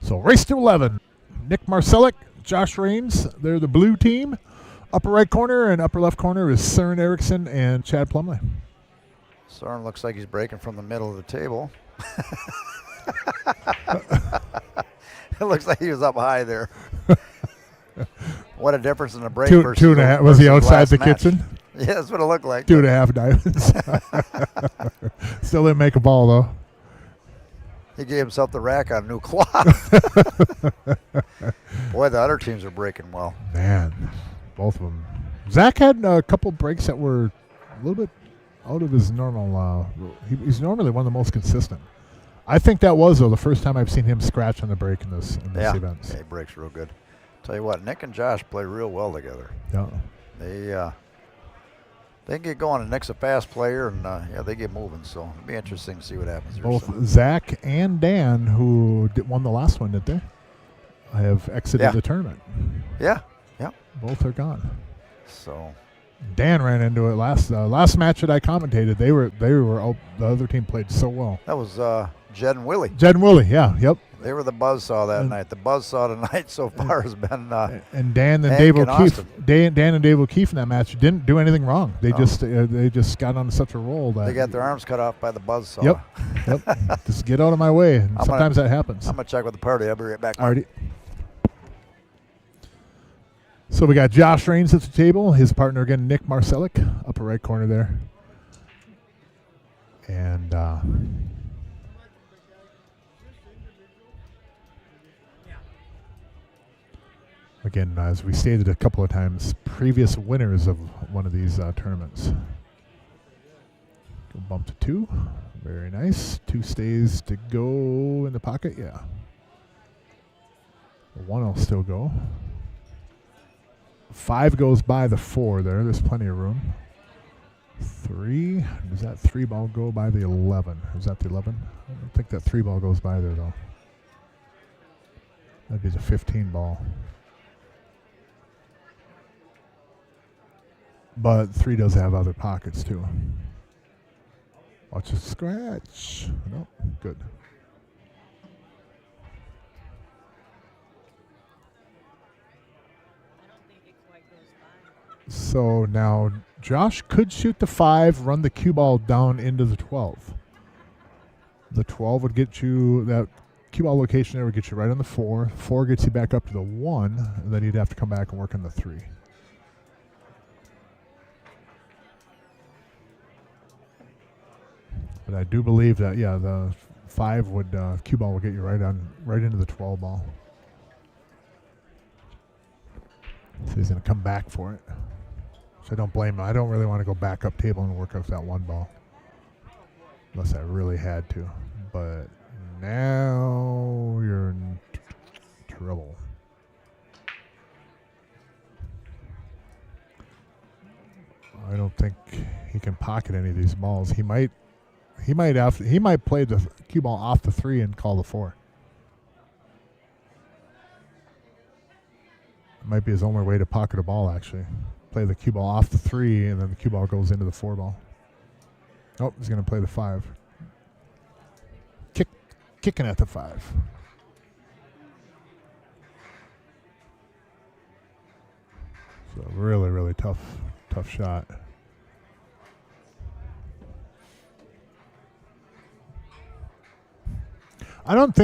So race to 11. Nick Marsolek, Josh Raines, they're the blue team. Upper right corner and upper left corner is Soren Erickson and Chad Plumley. Soren looks like he's breaking from the middle of the table. It looks like he was up high there. What a difference in the break. Two and a half. Was he outside the kitchen? Yeah, that's what it looked like. 2.5 diamonds. Still didn't make a ball, though. He gave himself the rack on a new cloth. Boy, the other teams are breaking well. Man, both of them. Zach had a couple breaks that were a little bit out of his normal. He's normally one of the most consistent. I think that was, though, the first time I've seen him scratch on the break in this event. Yeah, he breaks real good. Tell you what, Nick and Josh play real well together. Yeah. They get going, and Nick's a fast player, and they get moving. So it'll be interesting to see what happens. Both Zach and Dan, who won the last one, didn't they? Have exited the tournament. Yeah. Both are gone. So Dan ran into it last match that I commentated. They were the other team played so well. That was Jed and Willie. Jed and Willie, yeah, yep. They were the buzzsaw that night. The buzzsaw tonight so far has been and Dan and Dave O'Keefe. Dan and Dave O'Keefe in that match didn't do anything wrong. They just got on such a roll that they got their arms cut off by the buzzsaw. Yep. Just get out of my way. And sometimes that happens. I'm gonna check with the party. I'll be right back. Alrighty. So we got Josh Raines at the table. His partner again, Nick Marsolek, upper right corner there. And again, as we stated a couple of times, previous winners of one of these tournaments. Go bump to 2. Very nice. 2 stays to go in the pocket. Yeah. 1 will still go. 5 goes by the 4 there. There's plenty of room. 3. Does that 3 ball go by the 11? Is that the 11? I don't think that 3 ball goes by there, though. That'd be the 15 ball. But 3 does have other pockets, too. Watch it scratch. Nope. Good. So now Josh could shoot the 5, run the cue ball down into the 12. The 12 would get you, that cue ball location there would get you right on the 4. 4 gets you back up to the 1, and then you'd have to come back and work on the 3. But I do believe that, the 5 would, cue ball will get you right into the 12 ball. So he's going to come back for it. So I don't blame him. I don't really want to go back up table and work off that 1 ball. Unless I really had to. But now you're in trouble. I don't think he can pocket any of these balls. He might play the cue ball off the 3 and call the 4. Might be his only way to pocket a ball, actually. Play the cue ball off the 3, and then the cue ball goes into the 4 ball. Oh, he's going to play the 5. Kicking at the 5. So really, really tough shot. I didn't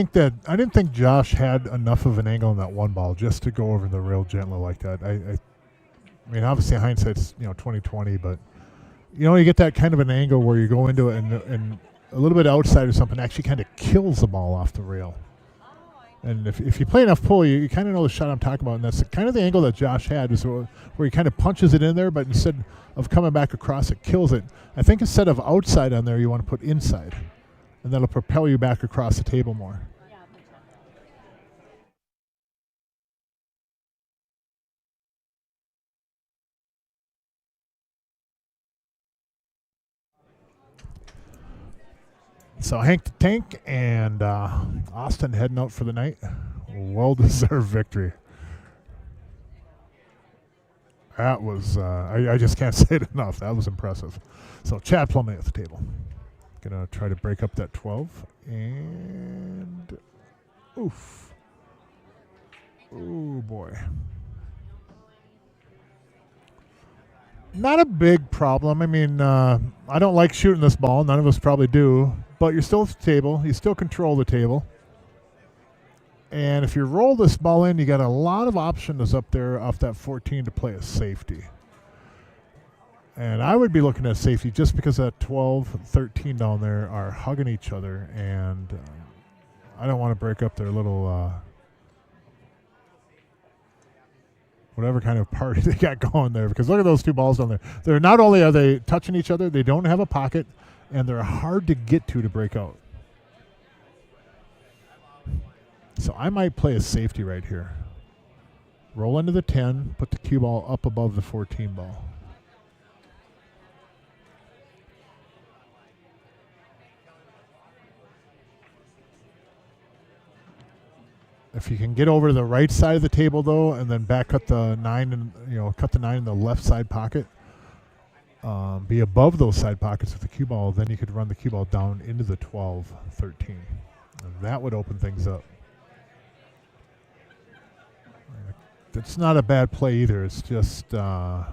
think Josh had enough of an angle on that 1 ball just to go over the rail gently like that. I mean, obviously hindsight's 20/20, but you get that kind of an angle where you go into it and a little bit outside or something actually kind of kills the ball off the rail. And if you play enough pull, you kind of know the shot I'm talking about, and that's kind of the angle that Josh had, is where he kind of punches it in there, but instead of coming back across, it kills it. I think instead of outside on there, you want to put inside, and that'll propel you back across the table more. So Hank the Tank and Austin heading out for the night. Well-deserved victory. That was, I just can't say it enough. That was impressive. So Chad Plumley at the table. Going to try to break up that 12. And oof. Oh boy. Not a big problem. I mean, I don't like shooting this ball. None of us probably do. But you're still at the table. You still control the table. And if you roll this ball in, you got a lot of options up there off that 14 to play a safety. And I would be looking at safety just because that 12, 13 down there are hugging each other. And I don't want to break up their little whatever kind of party they got going there. Because look at those two balls down there. They're not only are they touching each other, they don't have a pocket, and they're hard to get to break out. So I might play a safety right here. Roll into the 10, put the cue ball up above the 14 ball. If you can get over to the right side of the table though, and then back cut the 9 and cut the 9 in the left side pocket, be above those side pockets with the cue ball, then you could run the cue ball down into the 12, 13. And that would open things up. It's not a bad play either. It's just the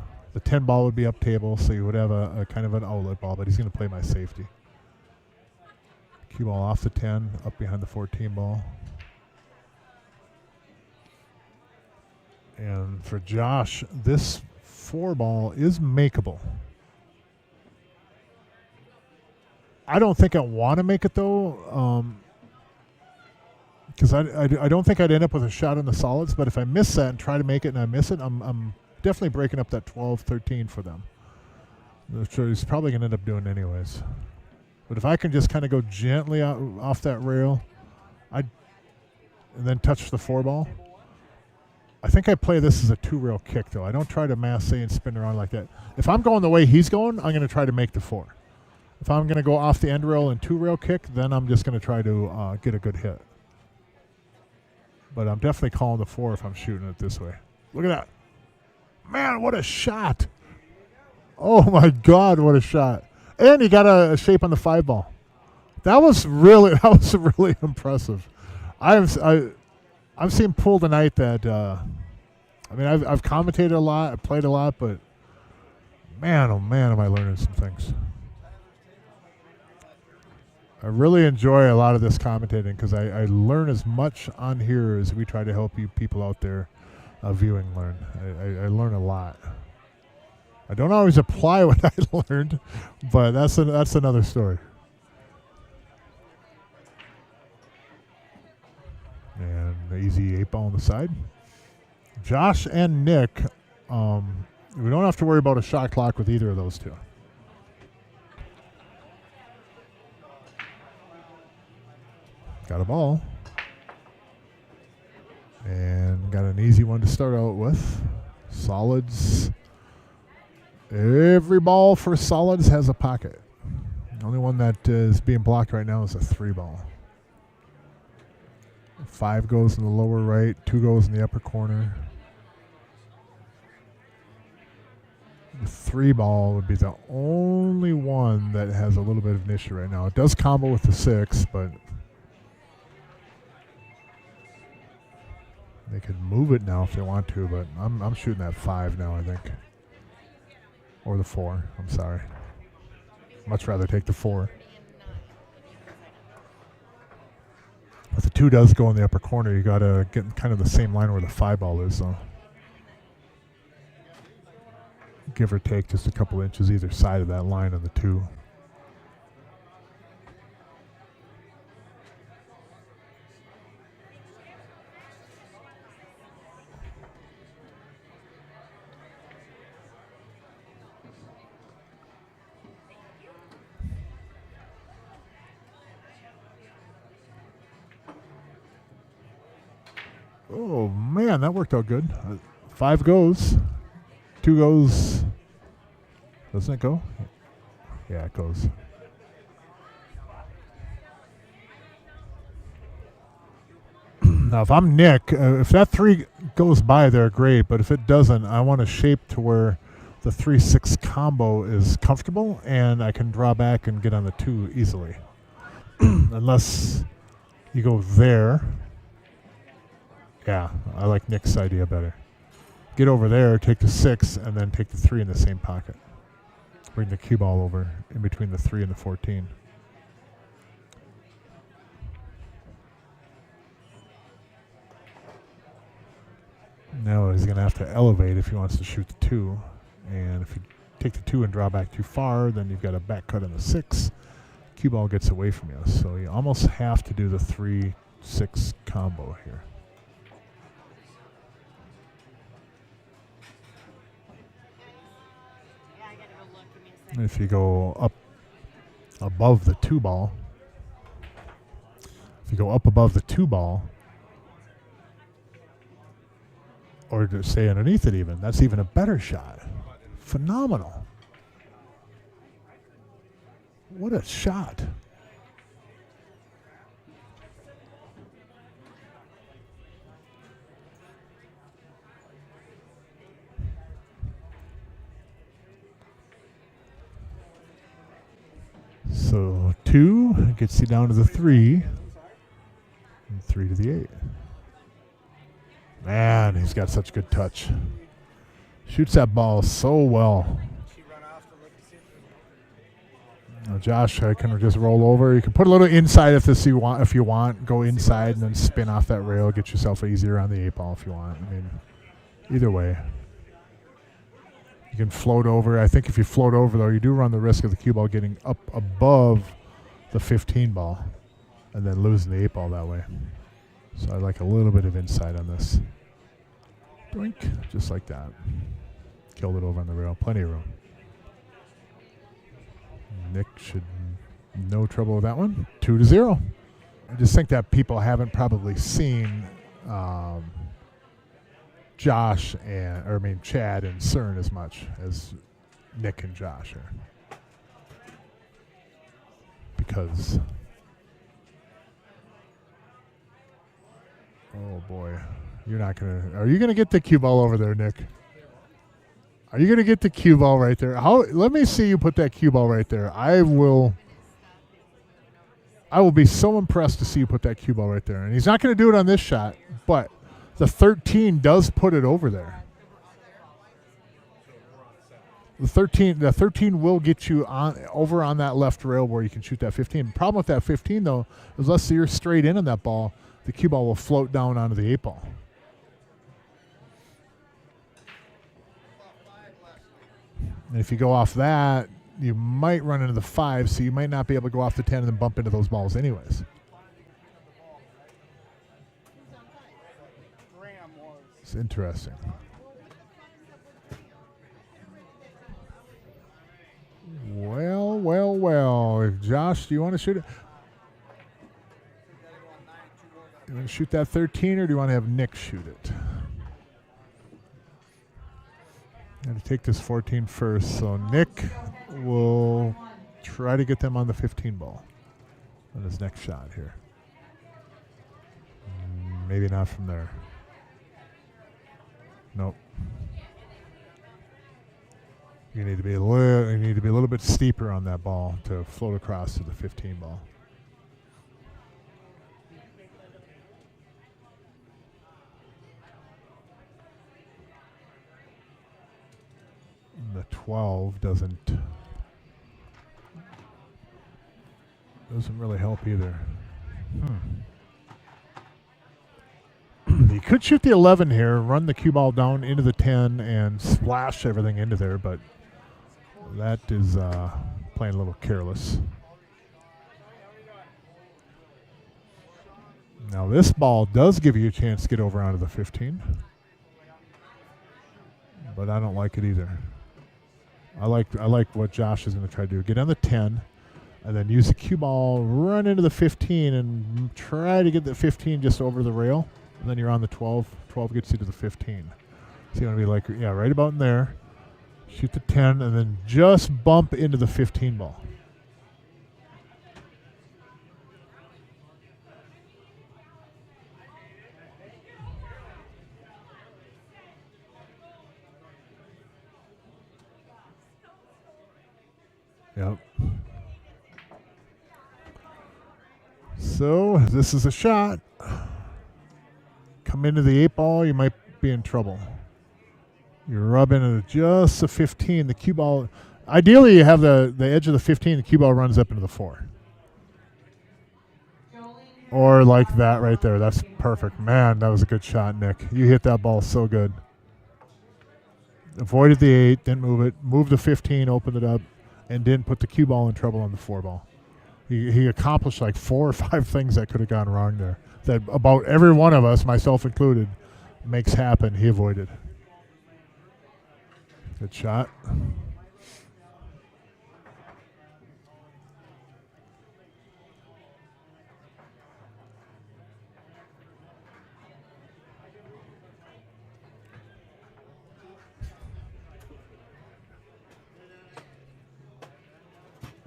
10 ball would be up table, so you would have a kind of an outlet ball, but he's going to play my safety. Cue ball off the 10, up behind the 14 ball. And for Josh, this 4 ball is makeable. I don't think I want to make it though. Because I don't think I'd end up with a shot in the solids, but if I miss that and try to make it and I miss it, I'm definitely breaking up that 12, 13 for them. Which he's probably going to end up doing anyways. But if I can just kind of go gently off that rail, and then touch the 4 ball, I think I play this as a 2-rail kick though. I don't try to masse and spin around like that. If I'm going the way he's going, I'm going to try to make the 4. If I'm going to go off the end rail and 2-rail kick, then I'm just going to try to get a good hit. But I'm definitely calling the 4 if I'm shooting it this way. Look at that. Man, what a shot. Oh, my God, what a shot. And he got a shape on the 5 ball. That was really impressive. I've seen pool tonight that, I've commentated a lot, I've played a lot, but man, oh man, am I learning some things. I really enjoy a lot of this commentating because I learn as much on here as we try to help you people out there viewing learn. I learn a lot. I don't always apply what I learned, but that's another story. And the easy 8 ball on the side. Josh and Nick, we don't have to worry about a shot clock with either of those two. Got a ball. And got an easy one to start out with. Solids. Every ball for solids has a pocket. The only one that is being blocked right now is a 3 ball. 5 goes in the lower right, 2 goes in the upper corner. The 3 ball would be the only one that has a little bit of an issue right now. It does combo with the 6, but they could move it now if they want to, but I'm shooting that 5 now, I think. Or the 4, I'm sorry. Much rather take the 4. But the 2 does go in the upper corner. You got to get kind of the same line where the 5 ball is, though. Give or take just a couple inches either side of that line on the 2. Oh, man, that worked out good. 5 goes. 2 goes. Doesn't it go? Yeah, it goes. Now, if I'm Nick, if that 3 goes by there, great. But if it doesn't, I want a shape to where the 3-6 combo is comfortable and I can draw back and get on the 2 easily. Unless you go there Yeah, I like Nick's idea better. Get over there, take the 6, and then take the 3 in the same pocket. Bring the cue ball over in between the 3 and the 14. Now he's going to have to elevate if he wants to shoot the 2. And if you take the 2 and draw back too far, then you've got a back cut on the 6. Cue ball gets away from you. So you almost have to do the 3-6 combo here. And if you go up above the 2 ball, or to stay underneath it even, that's even a better shot. Phenomenal. What a shot. So 2 gets you down to the 3, and 3 to the 8. Man, he's got such good touch. Shoots that ball so well. Now Josh, I can just roll over. You can put a little inside if you want. Go inside and then spin off that rail. Get yourself easier on the 8 ball if you want. I mean, either way. You can float over. I think if you float over, though, you do run the risk of the cue ball getting up above the 15 ball and then losing the 8 ball that way. So I like a little bit of inside on this. Doink, just like that. Killed it over on the rail. Plenty of room. Nick should no trouble with that one. 2-0. I just think that people haven't probably seen Chad and Soren as much as Nick and Josh are. Because, oh boy, are you going to get the cue ball over there, Nick? Are you going to get the cue ball right there? Let me see you put that cue ball right there. I will be so impressed to see you put that cue ball right there. And he's not going to do it on this shot, but the 13 does put it over there. The 13 will get you over on that left rail where you can shoot that 15. The problem with that 15, though, is unless you're straight in on that ball, the cue ball will float down onto the 8 ball. And if you go off that, you might run into the 5, so you might not be able to go off the 10 and then bump into those balls anyways. It's interesting. Well. Josh, do you want to shoot it? You want to shoot that 13, or do you want to have Nick shoot it? I'm going to take this 14 first, so Nick will try to get them on the 15 ball on his next shot here. Maybe not from there. Nope. You need to be a little bit steeper on that ball to float across to the 15 ball. The 12 doesn't really help either. You could shoot the 11 here, run the cue ball down into the 10 and splash everything into there, but that is playing a little careless. Now this ball does give you a chance to get over onto the 15, but I don't like it either. I like what Josh is going to try to do. Get on the 10, and then use the cue ball, run into the 15, and try to get the 15 just over the rail. And then you're on the 12. 12 gets you to the 15. So you want to be like, yeah, right about in there. Shoot the 10, and then just bump into the 15 ball. Yep. So this is a shot. come into the 8-ball, you might be in trouble. You rub into just the 15. The cue ball, ideally you have the edge of the 15, the cue ball runs up into the 4. Or like that right there. That's perfect. Man, that was a good shot, Nick. You hit that ball so good. Avoided the 8, didn't move it. Moved the 15, opened it up, and didn't put the cue ball in trouble on the 4-ball. He accomplished like 4 or 5 things that could have gone wrong there. That about every one of us, myself included, makes happen. He avoided. Good shot.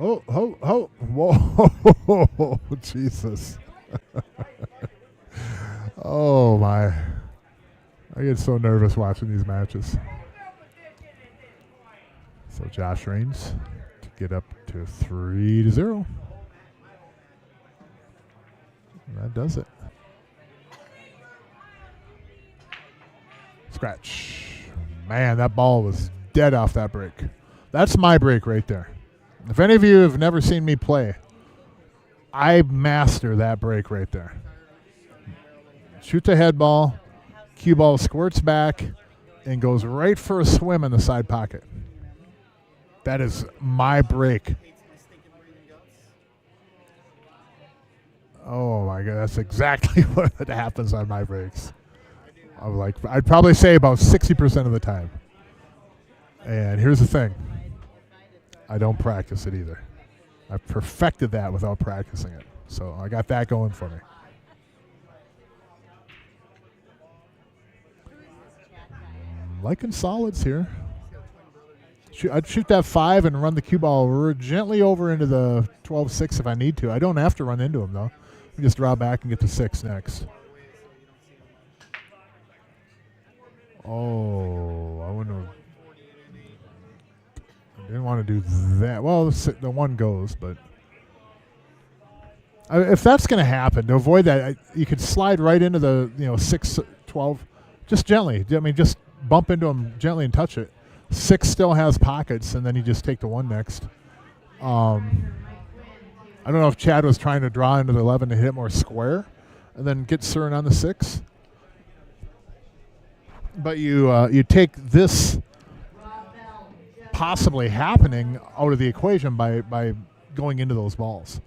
Oh, whoa, Jesus. Oh, my. I get so nervous watching these matches. So Josh Raines to get up to 3-0. That does it. Scratch. Man, that ball was dead off that break. That's my break right there. If any of you have never seen me play, I master that break right there. Shoot the head ball, cue ball squirts back, and goes right for a swim in the side pocket. That is my break. Oh my God, that's exactly what happens on my breaks. I'd probably say about 60% of the time. And here's the thing. I don't practice it either. I perfected that without practicing it. So I got that going for me. Liking solids here. I'd shoot that 5 and run the cue ball gently over into the 12-6 if I need to. I don't have to run into him, though. I just draw back and get the 6 next. Oh, I wouldn't have. I didn't want to do that. Well, the 1 goes, but if that's going to happen, to avoid that, you could slide right into the 6, 12, just gently. I mean, just bump into him gently and touch it. 6 still has pockets, and then you just take the 1 next. I don't know if Chad was trying to draw into the 11 to hit more square, and then get Soren on the 6. But you take this possibly happening out of the equation by going into those balls.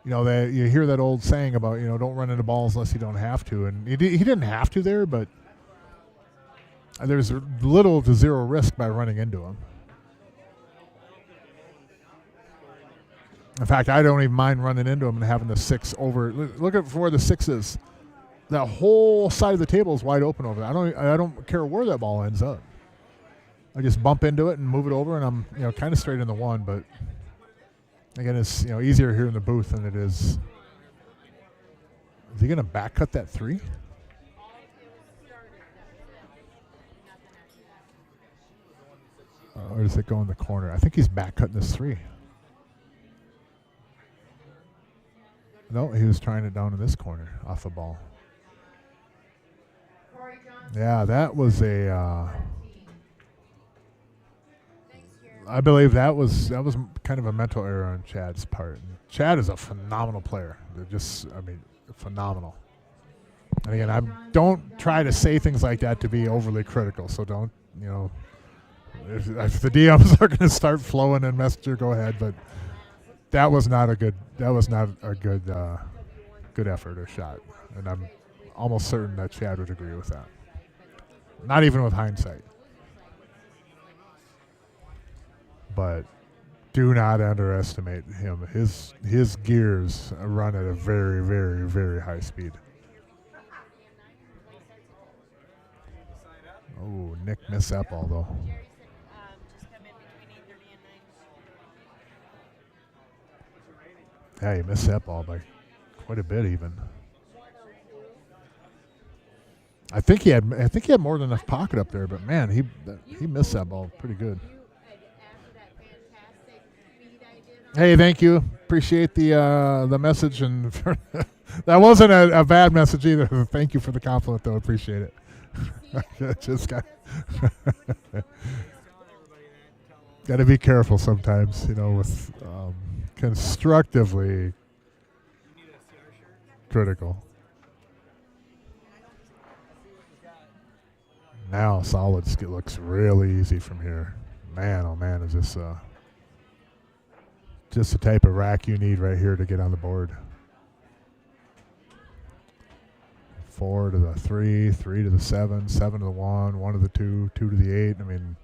You hear that old saying about don't run into balls unless you don't have to, and he didn't have to there, but there's little to zero risk by running into him. In fact, I don't even mind running into him and having the 6 over. Look at where the 6 is. That whole side of the table is wide open over there. I don't care where that ball ends up. I just bump into it and move it over, and I'm kind of straight in the 1. But again, it's easier here in the booth than it is. Is he going to back cut that 3? Or does it go in the corner? I think he's back cutting this 3. No, he was trying it down in this corner off the ball. Yeah, that was I believe that was kind of a mental error on Chad's part. And Chad is a phenomenal player. Phenomenal. And again, I don't try to say things like that to be overly critical. So don't, if the DMs are going to start flowing in Messenger, go ahead. But that was not a good effort or shot. And I'm almost certain that Chad would agree with that. Not even with hindsight. But do not underestimate him. His gears run at a very, very, very high speed. Oh, Nick missed that ball, though. Yeah, he missed that ball by quite a bit, even. I think he had more than enough pocket up there, but man, he missed that ball pretty good. Hey, thank you. Appreciate the message, and that wasn't a bad message either. Thank you for the compliment, though. Appreciate it. Just got got to be careful sometimes, with constructively critical. Now solid looks really easy from here. Man, oh man, is this just the type of rack you need right here to get on the board. 4 to the 3, 3 to the 7, 7 to the 1, 1 to the 2, 2 to the 8. I mean,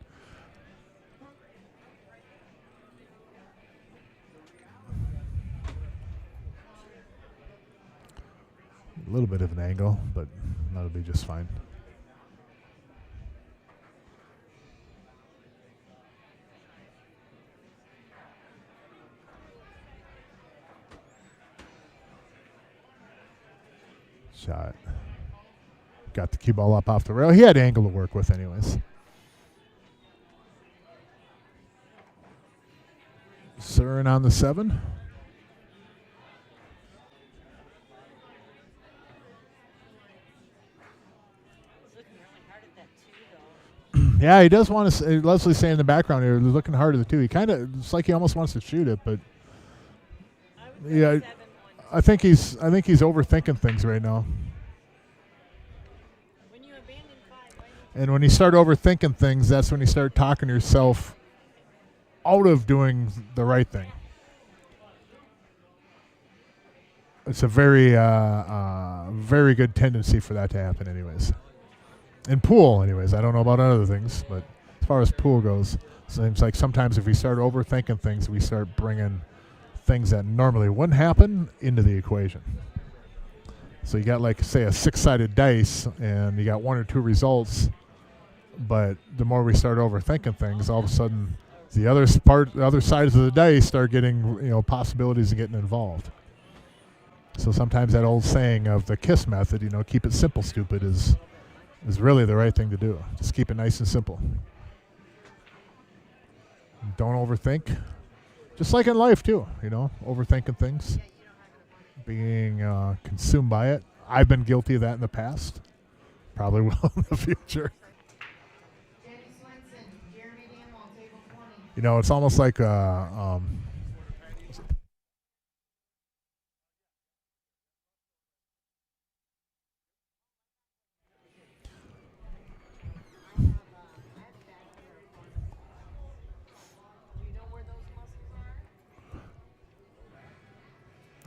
a little bit of an angle, but that'll be just fine. Shot. Got the cue ball up off the rail. He had angle to work with anyways. Soren on the 7. Yeah, he does want to. Leslie's saying in the background here, looking hard at the 2. He kind of, it's like he almost wants to shoot it, but yeah, I think he's overthinking things right now. And when you start overthinking things, that's when you start talking yourself out of doing the right thing. It's a very, very good tendency for that to happen anyways. In pool, anyways. I don't know about other things, but as far as pool goes, it seems like sometimes if we start overthinking things, we start bringing things that normally wouldn't happen into the equation. So you got, like, say, a 6-sided dice, and you got 1 or 2 results, but the more we start overthinking things, all of a sudden the other sides of the dice start getting, possibilities of getting involved. So sometimes that old saying of the KISS method, keep it simple, stupid, is really the right thing to do. Just keep it nice and simple. Don't overthink. Just like in life, too, overthinking things, being consumed by it. I've been guilty of that in the past. Probably will in the future. It's almost like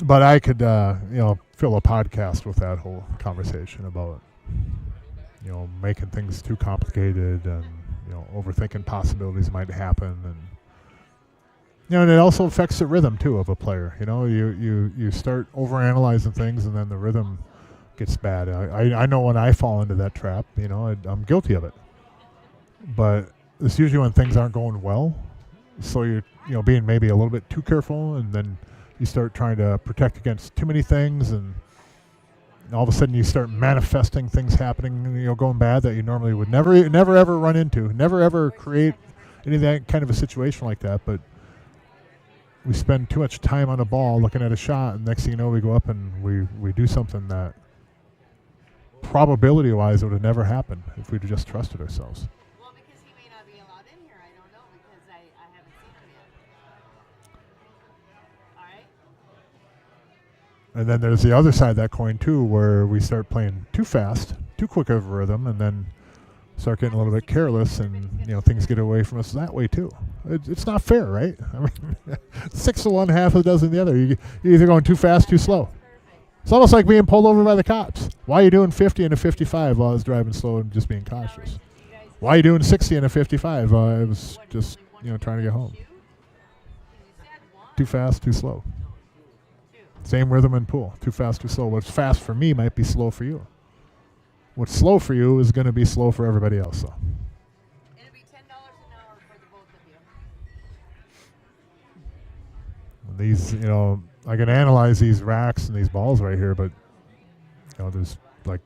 but I could, fill a podcast with that whole conversation about, making things too complicated and, overthinking possibilities might happen. And it also affects the rhythm, too, of a player. You start overanalyzing things, and then the rhythm gets bad. I know when I fall into that trap, I'm guilty of it. But it's usually when things aren't going well. So you're, being maybe a little bit too careful, and then you start trying to protect against too many things, and all of a sudden you start manifesting things happening, going bad that you normally would never ever run into, never ever create any of that kind of a situation like that. But we spend too much time on a ball looking at a shot, and next thing you know, we go up and we do something that probability-wise it would have never happened if we'd just trusted ourselves. Well, because he may not be allowed in here. I don't know, because I haven't seen him yet. All right. And then there's the other side of that coin, too, where we start playing too fast, too quick of a rhythm, and then start getting a little bit careless, and things get away from us that way, too. It's not fair, right? I mean, 6 to 1, half a dozen the other. You're either going too fast, too slow. It's almost like being pulled over by the cops. Why are you doing 50 and a 55 while I was driving slow and just being cautious? Why are you doing 60 and a 55? I was just, trying to get home. Too fast, too slow. Same rhythm in pool. Too fast, too slow. What's fast for me might be slow for you. What's slow for you is going to be slow for everybody else. So. It'll be $10 an hour for the both of you. These, I can analyze these racks and these balls right here, but there's like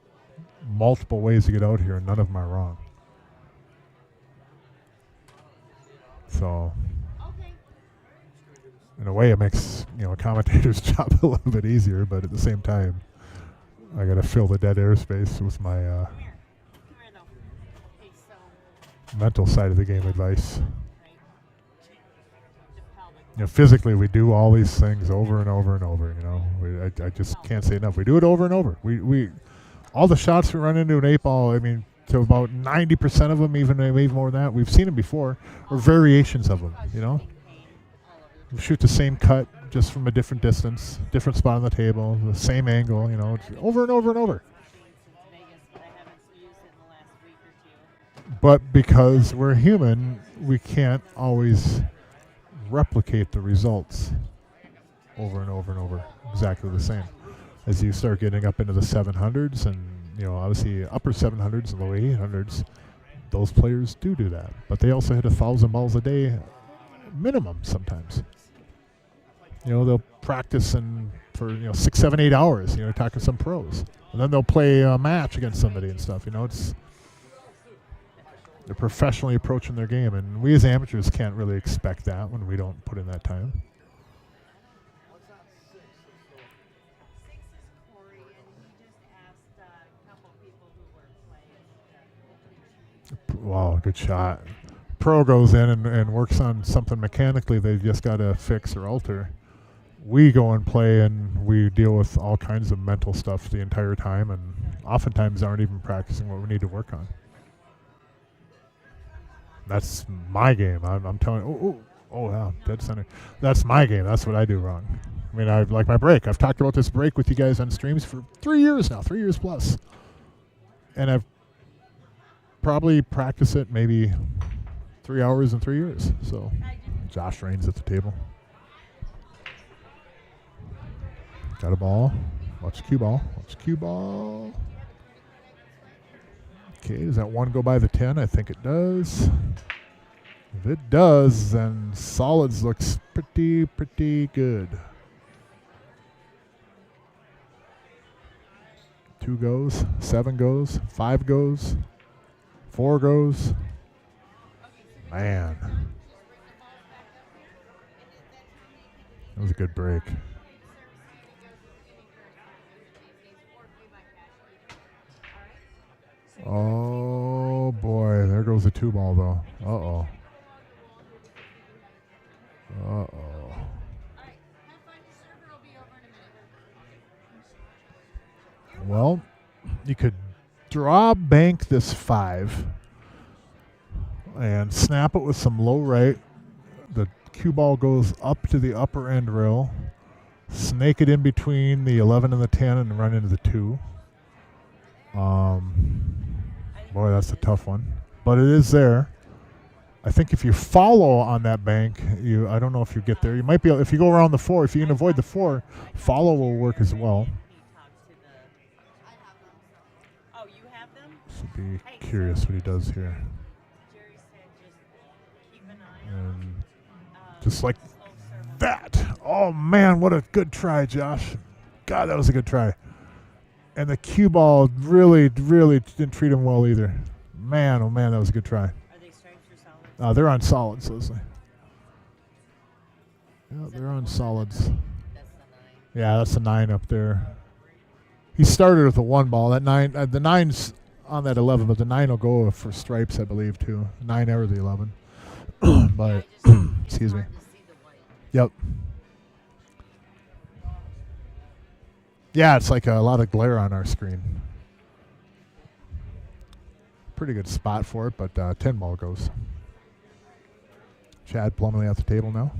multiple ways to get out here, and none of them are wrong. So, in a way, it makes a commentator's job a little bit easier, but at the same time, I got to fill the dead airspace with my Come here though. Okay, so mental side of the game advice. right. The pelvic. Physically, we do all these things over and over and over. I just can't say enough. We do it over and over. We all the shots we run into an 8-ball. I mean, to about 90% of them, even maybe more than that, we've seen them before, or variations of them. We shoot the same cut just from a different distance, different spot on the table, the same angle. It's over and over and over. But because we're human, we can't always replicate the results over and over and over exactly the same. As you start getting up into the 700s and obviously upper 700s and low 800s, those players do that. But they also hit 1,000 balls a day minimum sometimes. They'll practice for 6, 7, 8 hours. Talking some pros, and then they'll play a match against somebody and stuff. They're professionally approaching their game, and we as amateurs can't really expect that when we don't put in that time. 6 is Corey, and he just asked a couple people who were playing. Wow, good shot. Pro goes in and works on something mechanically they've just got to fix or alter. We go and play, and we deal with all kinds of mental stuff the entire time, and oftentimes aren't even practicing what we need to work on. That's my game. I'm telling you. Oh, yeah, dead center. That's my game. That's what I do wrong. I mean, I like my break. I've talked about this break with you guys on streams for 3 years now, 3 years plus. And I've probably practiced it maybe 3 hours in 3 years. So Josh reigns at the table. Got a ball. Watch cue ball. Watch cue ball. Okay, does that one go by the 10? I think it does. If it does, then solids looks pretty good. 2 goes, 7 goes, 5 goes, 4 goes. Man. That was a good break. Oh boy, there goes the 2-ball though. Uh-oh. Well, you could draw bank this 5 and snap it with some low right. The cue ball goes up to the upper end rail. Snake it in between the 11 and the 10 and run into the 2. Boy, that's a tough one. But it is there. I think if you follow on that bank, I don't know if you get there. You might be able, if you go around the 4, if you can avoid the 4, follow will work as well. Oh, you have them? So be curious what he does here. Jerry said just keep an eye And just like that. Oh man, what a good try, Josh. God, that was a good try. And the cue ball really didn't treat him well either. Man, oh man, that was a good try. Are they stripes or solids? They're on solids, Leslie. Yeah, they're on solids. That's the 9. Yeah, that's the 9 up there. He started with a 1-ball. That 9, the 9's on that 11, but the 9 will go for stripes, I believe, too. 9 or the 11. But excuse me. Yep. Yeah, it's like a lot of glare on our screen. Pretty good spot for it, but 10-ball goes. Chad Plumley at the table now.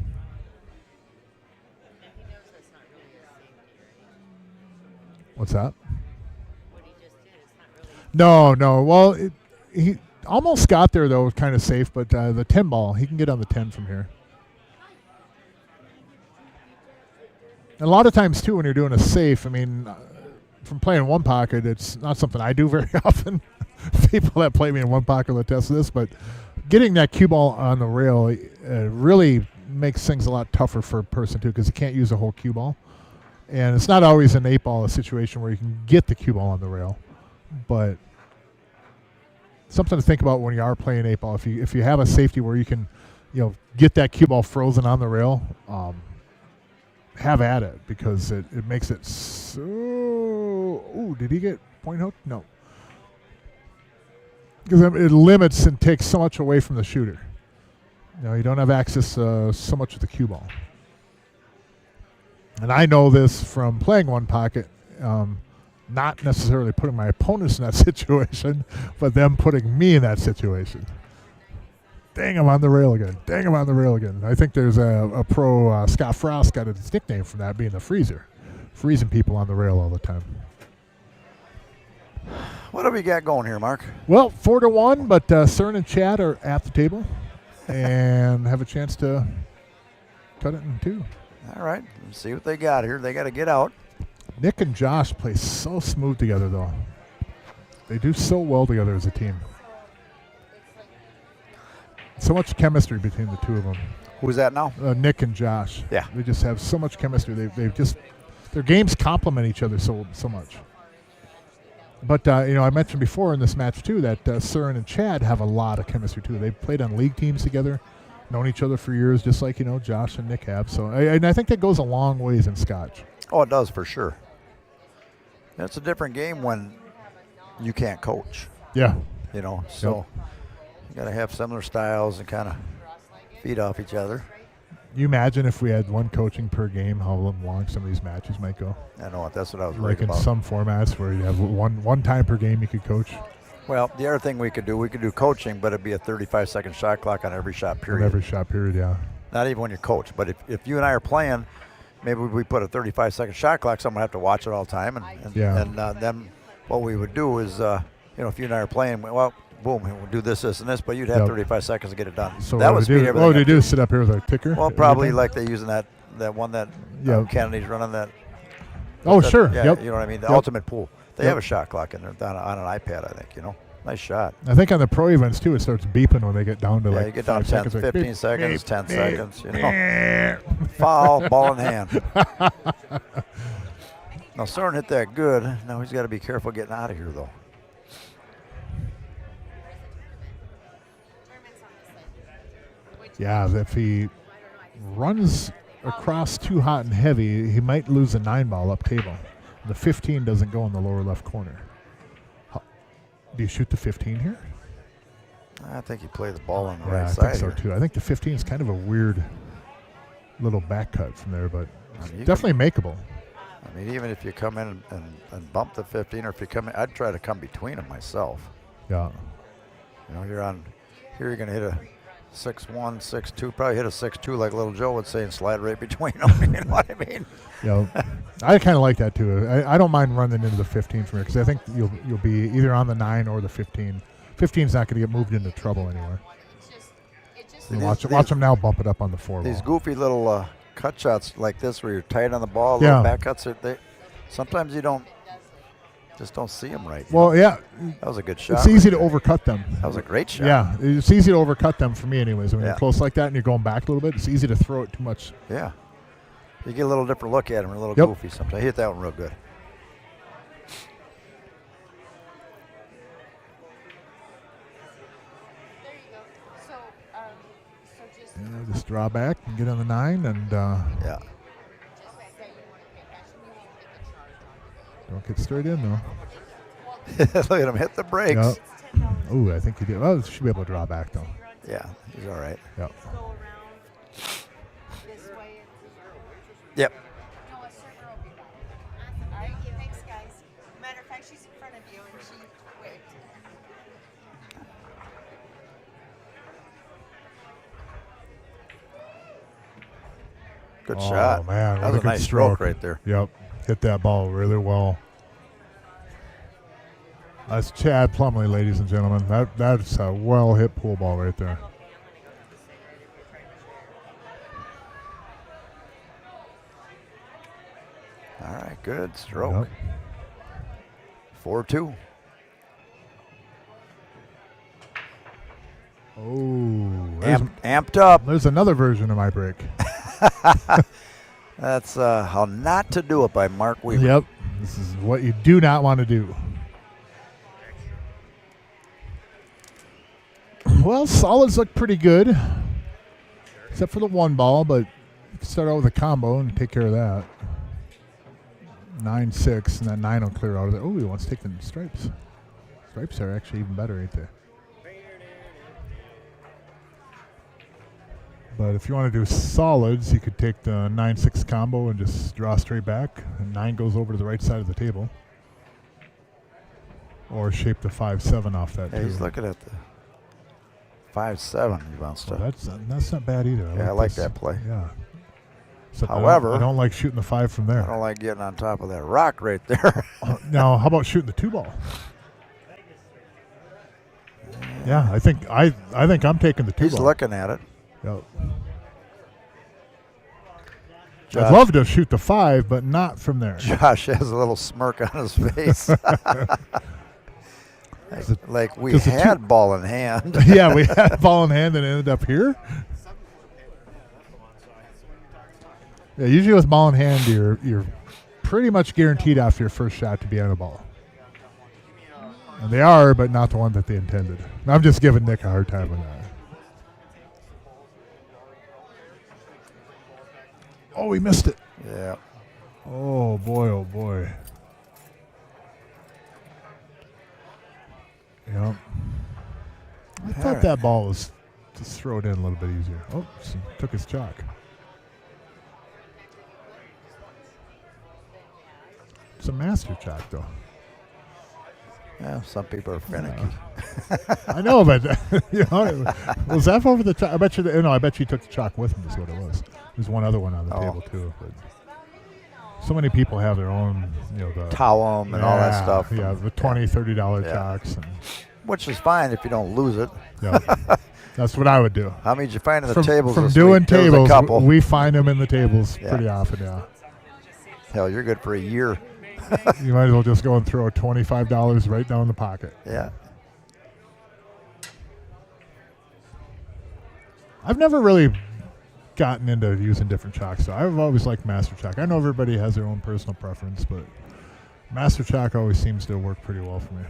Yeah, he knows that's not really a safety, right? What's that? What he just did is not really. No. Well, he almost got there, though, kind of safe, but the 10-ball, he can get on the 10 from here. And a lot of times, too, when you're doing a safe, I mean, from playing one pocket, it's not something I do very often. People that play me in one pocket will attest to this, but getting that cue ball on the rail really makes things a lot tougher for a person, too, because you can't use a whole cue ball. And it's not always an 8-ball a situation where you can get the cue ball on the rail, but something to think about when you are playing 8-ball. If you have a safety where you can, get that cue ball frozen on the rail, have at it because it makes it so. Ooh, did he get point hook? No. Because it limits and takes so much away from the shooter. You don't have access so much of the cue ball. And I know this from playing one pocket, not necessarily putting my opponents in that situation, but them putting me in that situation. Dang, I'm on the rail again. Dang, I'm on the rail again. I think there's a pro, Scott Frost, got his nickname from that being the freezer. Freezing people on the rail all the time. What do we got going here, Mark? Well, 4-1, but Soren and Chad are at the table and have a chance to cut it in two. All right, let's see what they got here. They got to get out. Nick and Josh play so smooth together, though. They do so well together as a team. So much chemistry between the two of them. Who's that now? Nick and Josh. Yeah. They just have so much chemistry. They've just, their games complement each other so much. But, I mentioned before in this match, too, that Soren and Chad have a lot of chemistry, too. They've played on league teams together, known each other for years, just like, Josh and Nick have. So I think that goes a long ways in Scotch. Oh, it does for sure. It's a different game when you can't coach. Yeah. So you got to have similar styles and kind of feed off each other. You imagine if we had one coaching per game, how long some of these matches might go? I know, that's what I was like worried in about. some formats where you have one time per game you could coach. Well, the other thing we could do coaching, but it'd be a 35-second shot clock on every shot period. On every shot period, yeah. Not even when you coach, but if you and I are playing, maybe we put a 35-second shot clock, someone have to watch it all the time. And then what we would do is, if you and I are playing, well, boom, we'll do this, and this, but you'd have 35 seconds to get it done. So that would speed everything up. What do you do, sit up here with a ticker? Well, probably like they're using that one that Kennedy's running that. Oh, sure. Yeah, yep. You know what I mean? The ultimate pool. They have a shot clock in there on an iPad, I think, Nice shot. I think on the pro events, too, it starts beeping when they get down to you get down 10, seconds, 15 seconds, 10 beep, seconds, Foul, ball in hand. Now, Soren hit that good. Now he's got to be careful getting out of here, though. Yeah, if he runs across too hot and heavy, he might lose a 9-ball up table. The 15 doesn't go in the lower left corner. Do you shoot the 15 here? I think you play the ball on the Yeah, right I side. think so, here. too. I think the 15 is kind of a weird little back cut from there, but You definitely makeable. I mean, even if you come in and bump the 15, or if you come in, I'd try to come between them myself. Yeah. You're going to hit a 6-1, 6-2, probably hit a 6-2 like little Joe would say and slide right between them. You know what I mean? Yeah, I kind of like that too. I don't mind running into the 15 from here because I think you'll be either on the 9 or the 15. 15's not going to get moved into trouble anywhere. Watch them now bump it up on the 4 These ball. goofy little cut shots like this where you're tight on the ball, Yeah. little back cuts, sometimes you don't see them right. Well, yeah. That was a good shot. It's easy to overcut them. That was a great shot. Yeah, it's easy to overcut them for me anyways. When Yeah. you're close like that and you're going back a little bit, it's easy to throw it too much. Yeah. You get a little different look at them, a little Yep. goofy sometimes. I hit that one real good. There you go. So just Yeah, just draw back and get on the 9 and Yeah. say you want to pay cash and we won't take a charge on it. don't get straight in though. Look at him hit the brakes. Yep. It's $10. Oh, I think he did. Well, you should be able to draw back though. Yeah, he's all right. Yep. Go around this way. Yep. No, a server will be back. All right, thanks, guys. Matter of fact, she's in front of you and she waved. Good shot. Oh man, That what was a good nice stroke right there. Yep, hit that ball really well. That's Chad Plumley, ladies and gentlemen. That's a well hit pool ball right there. All right, good stroke. Yep. 4-2. Oh, Amped up. there's another version of my break. That's How Not to Do It by Mark Weaver. Yep, this is what you do not want to do. Well, solids look pretty good, except for the 1 ball, but can start out with a combo and take care of that. 9-6, and then 9 will clear out of there. Oh, he wants to take the stripes. Stripes are actually even better, ain't they? But if you want to do solids, you could take the 9-6 combo and just draw straight back. And 9 goes over to the right side of the table. Or shape the 5-7 off that, Yeah, too. he's looking at the 5-7 he wants to. Well, that's not bad either. I like that play. Yeah. Except However, I don't like shooting the 5 from there. I don't like getting on top of that rock right there. Now, how about shooting the 2 ball? Yeah, I think I'm taking the 2 He's ball. looking at it. Yep. Josh, I'd love to shoot the 5, but not from there. Josh has a little smirk on his face. like we does the had ball in hand. Yeah, we had ball in hand and ended up here. Yeah, usually with ball in hand, you're pretty much guaranteed after your first shot to be on a ball. And they are, but not the one that they intended. I'm just giving Nick a hard time on that. Oh, we missed it. Yeah. Oh, boy, oh, boy. Yep. I thought that ball was just throw it in a little bit easier. Oh, took his chalk. It's a master chalk, though. Yeah, some people are finicky. I know, but was that over the chalk? I bet you took the chalk with him. Is what it was. There's one other one on the table too. But so many people have their own, the Towem and all that stuff. Yeah, the $20, $30 chalks, which is fine if you don't lose it. Yeah, that's what I would do. How many did you find in the tables? From this doing week? There was tables, a couple. we find them in the tables pretty often. Yeah. Hell, you're good for a year. You might as well just go and throw $25 right down the pocket. Yeah. I've never really gotten into using different chalks, so I've always liked master chalk. I know everybody has their own personal preference, but master chalk always seems to work pretty well for me.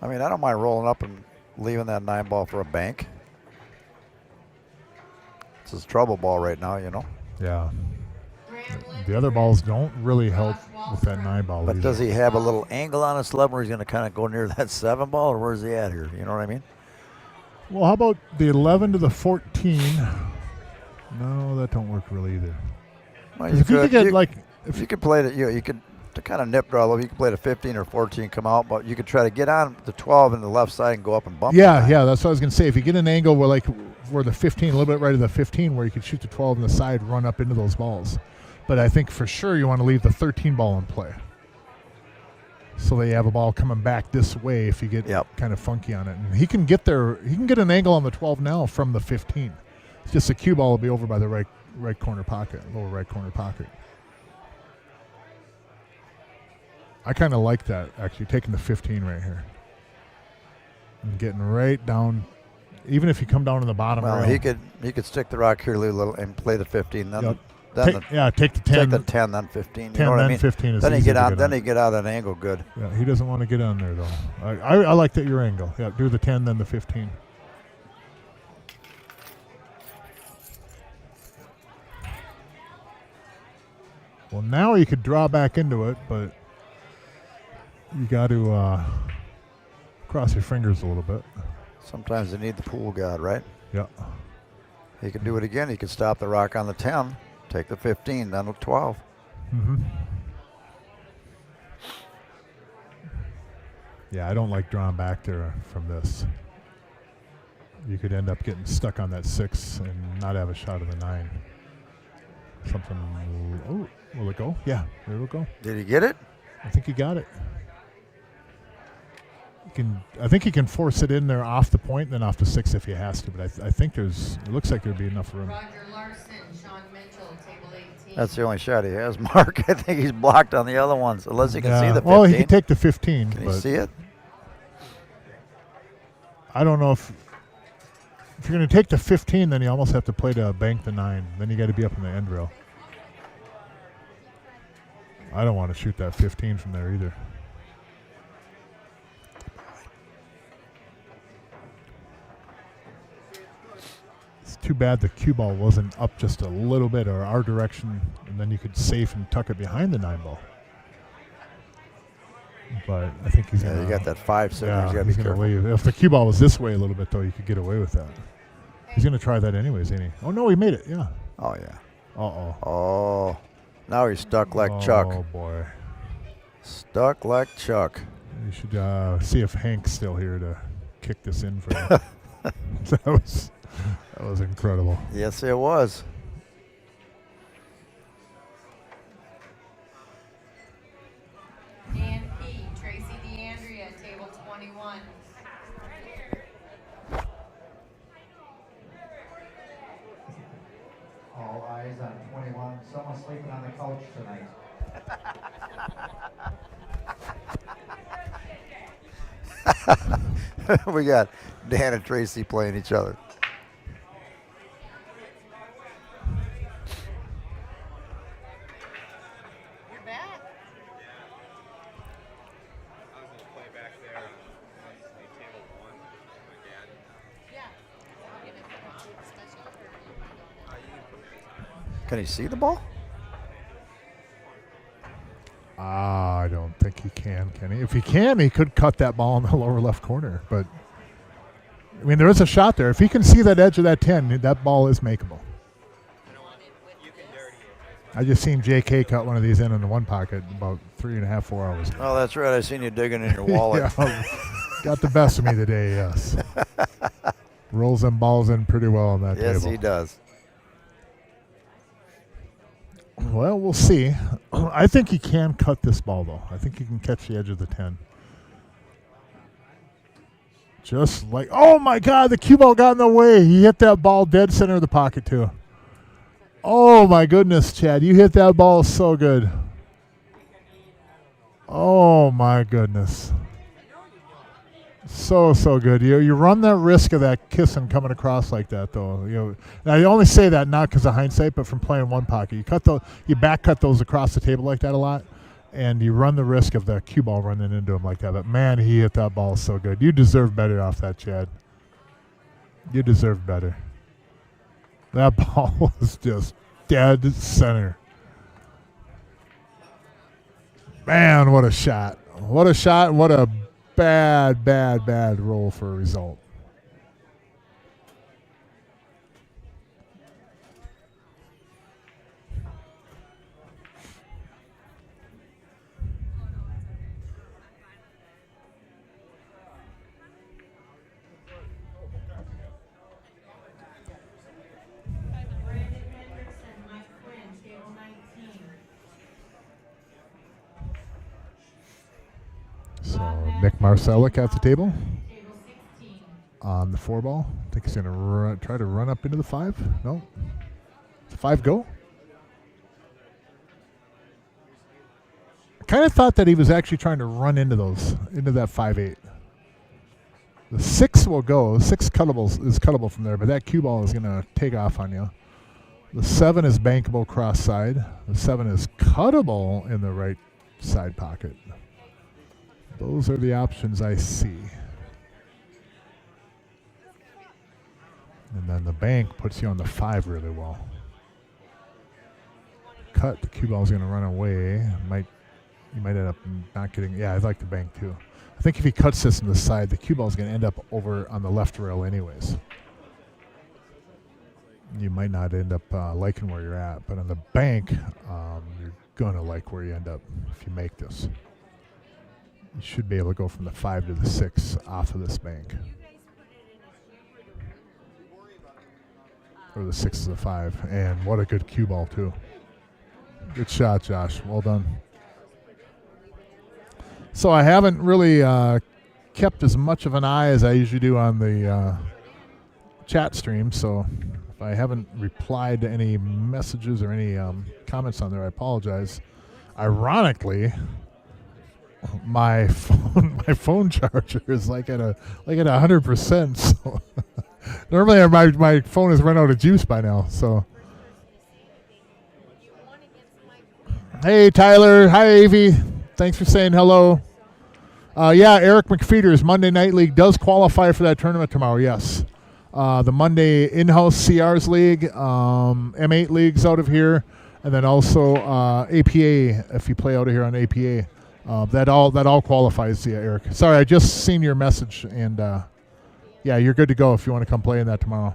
I mean, I don't mind rolling up and leaving that 9 ball for a bank. It's his trouble ball right now, Yeah. The other balls don't really help with that 9 ball. But either. does he have a little angle on his slab where he's going to kind of go near that 7 ball, or where's he at here? You know what I mean? Well, how about the 11 to the 14? No, that don't work really either. Well, If you could play it, you could to kind of nip draw. You could play the 15 or 14, come out, but you could try to get on the 12 in the left side and go up and bump. Yeah, that's what I was going to say. If you get an angle where the 15, a little bit right of the 15, where you could shoot the 12 on the side, run up into those balls. But I think for sure you want to leave the 13 ball in play. So that you have a ball coming back this way if you get kind of funky on it. And he can get there. He can get an angle on the 12 now from the 15. It's just the cue ball will be over by the right corner pocket, lower right corner pocket. I kind of like that, actually, taking the 15 right here. And getting right down, even if you come down to the bottom rail. He could stick the rock here a little and play the 15. Then take the 10. Take the 10, then 15. 10, you know what I then mean? 15 is then he easy get to out. get Then on. he get out of that angle good. Yeah, he doesn't want to get on there though. I like that your angle. Yeah, do the 10, then the 15. Well, now you could draw back into it, but you got to cross your fingers a little bit. Sometimes they need the pool god, right? Yeah. He could do it again. He could stop the rock on the 10, take the 15, then the 12. Mm-hmm. Yeah, I don't like drawing back there from this. You could end up getting stuck on that 6 and not have a shot of the 9. Will it go? Yeah, there it will go. Did he get it? I think he got it. I think he can force it in there off the point and then off the 6 if he has to, but I think it looks like there'd be enough room. Roger Larson, Sean Mitchell, table 18. That's the only shot he has, Mark. I think he's blocked on the other ones, unless he can see the 15. Well, he can take the 15. Can he see it? I don't know if you're going to take the 15, then you almost have to play to bank the 9. Then you got to be up in the end rail. I don't want to shoot that 15 from there either. It's too bad the cue ball wasn't up just a little bit or our direction, and then you could safe and tuck it behind the 9-ball. But I think he's gonna. You got that 5 center. Yeah, You got to he's be gonna careful. leave. If the cue ball was this way a little bit, though, you could get away with that. He's gonna try that anyways, ain't he? Oh no, he made it. Yeah. Oh yeah. Uh-oh. Oh, now he's stuck like Chuck. Oh boy. Stuck like Chuck. You should see if Hank's still here to kick this in for you. that was incredible. Yes, it was. Dan P. Tracy DeAndrea, table 21. All eyes on 21. Someone sleeping on the couch tonight. We got Dan and Tracy playing each other. You're back. I was going to play back there on table 1 with my dad. Yeah. I'll give it a special or you Can he see the ball? I don't think he can he? If he can, he could cut that ball in the lower left corner. But, I mean, there is a shot there. If he can see that edge of that 10, that ball is makeable. I just seen J.K. cut one of these in the one pocket about 3.5, 4 hours ago. Oh, that's right. I seen you digging in your wallet. Yeah, got the best of me today, yes. Rolls them balls in pretty well on that Yes, table. he does. Well, we'll see. I think he can cut this ball, though. I think he can catch the edge of the 10. Just like, oh, my God, the cue ball got in the way. He hit that ball dead center of the pocket, too. Oh, my goodness, Chad. You hit that ball so good. Oh, my goodness. So good. You run that risk of that kissing coming across like that, though. Now I only say that not because of hindsight, but from playing one pocket. You back cut those across the table like that a lot, and you run the risk of the cue ball running into him like that. But man, he hit that ball so good. You deserve better off that, Chad. You deserve better. That ball was just dead center. Man, what a shot! What a shot! What a bad roll for a result. Brandon Hendrickson, Mike Quinn, table 19. So Nick Marsolek at the table Table 16. on the 4-ball. I think he's going to try to run up into the 5. No. It's a 5 go. I kind of thought that he was actually trying to run into that 5-8. The 6 will go. The 6 is cuttable from there, but that cue ball is going to take off on you. The 7 is bankable cross side. The 7 is cuttable in the right side pocket. Those are the options I see. And then the bank puts you on the 5 really well. Cut, the cue ball is going to run away. You might end up not getting. Yeah, I like the bank too. I think if he cuts this on the side, the cue ball is going to end up over on the left rail anyways. You might not end up liking where you're at, but on the bank, you're going to like where you end up if you make this. You should be able to go from the 5 to the 6 off of this bank. Or the 6 to the 5. And what a good cue ball, too. Good shot, Josh. Well done. So I haven't really kept as much of an eye as I usually do on the chat stream. So if I haven't replied to any messages or any comments on there, I apologize. Ironically, my phone charger is like at 100%. So normally my phone has run out of juice by now. So hey Tyler, hi Avi, thanks for saying hello. Yeah, Eric McFeeder's Monday Night League does qualify for that tournament tomorrow. Yes, The Monday in-house CRs league, M8 leagues out of here, and then also APA if you play out of here on APA. That all qualifies, yeah, Eric. Sorry, I just seen your message, and yeah, you're good to go if you want to come play in that tomorrow.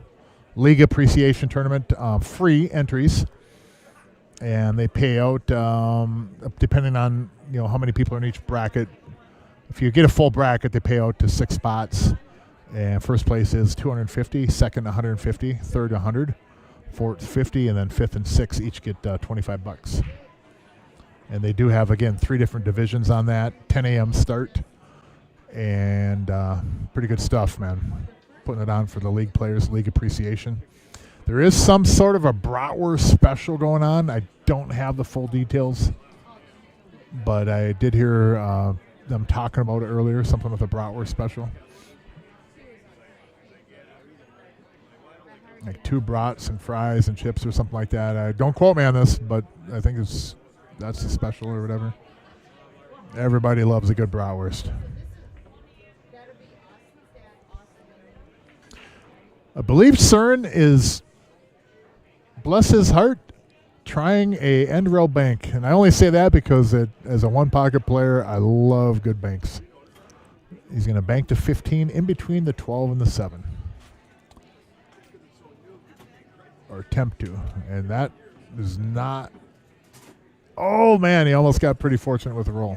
League Appreciation Tournament, free entries, and they pay out depending on how many people are in each bracket. If you get a full bracket, they pay out to 6 spots, and first place is $250, second $150, third $100, fourth $50, and then fifth and sixth each get $25. And they do have, again, 3 different divisions on that. 10 a.m. start, and pretty good stuff, man. Putting it on for the league players, league appreciation. There is some sort of a bratwurst special going on. I don't have the full details, but I did hear them talking about it earlier, something with a bratwurst special. Like 2 brats and fries and chips or something like that. Don't quote me on this, but I think that's the special or whatever. Everybody loves a good bratwurst. I believe Soren is, bless his heart, trying a end rail bank. And I only say that because as a one-pocket player, I love good banks. He's going to bank to 15 in between the 12 and the 7. Or attempt to. And that is not... Oh, man, he almost got pretty fortunate with the roll.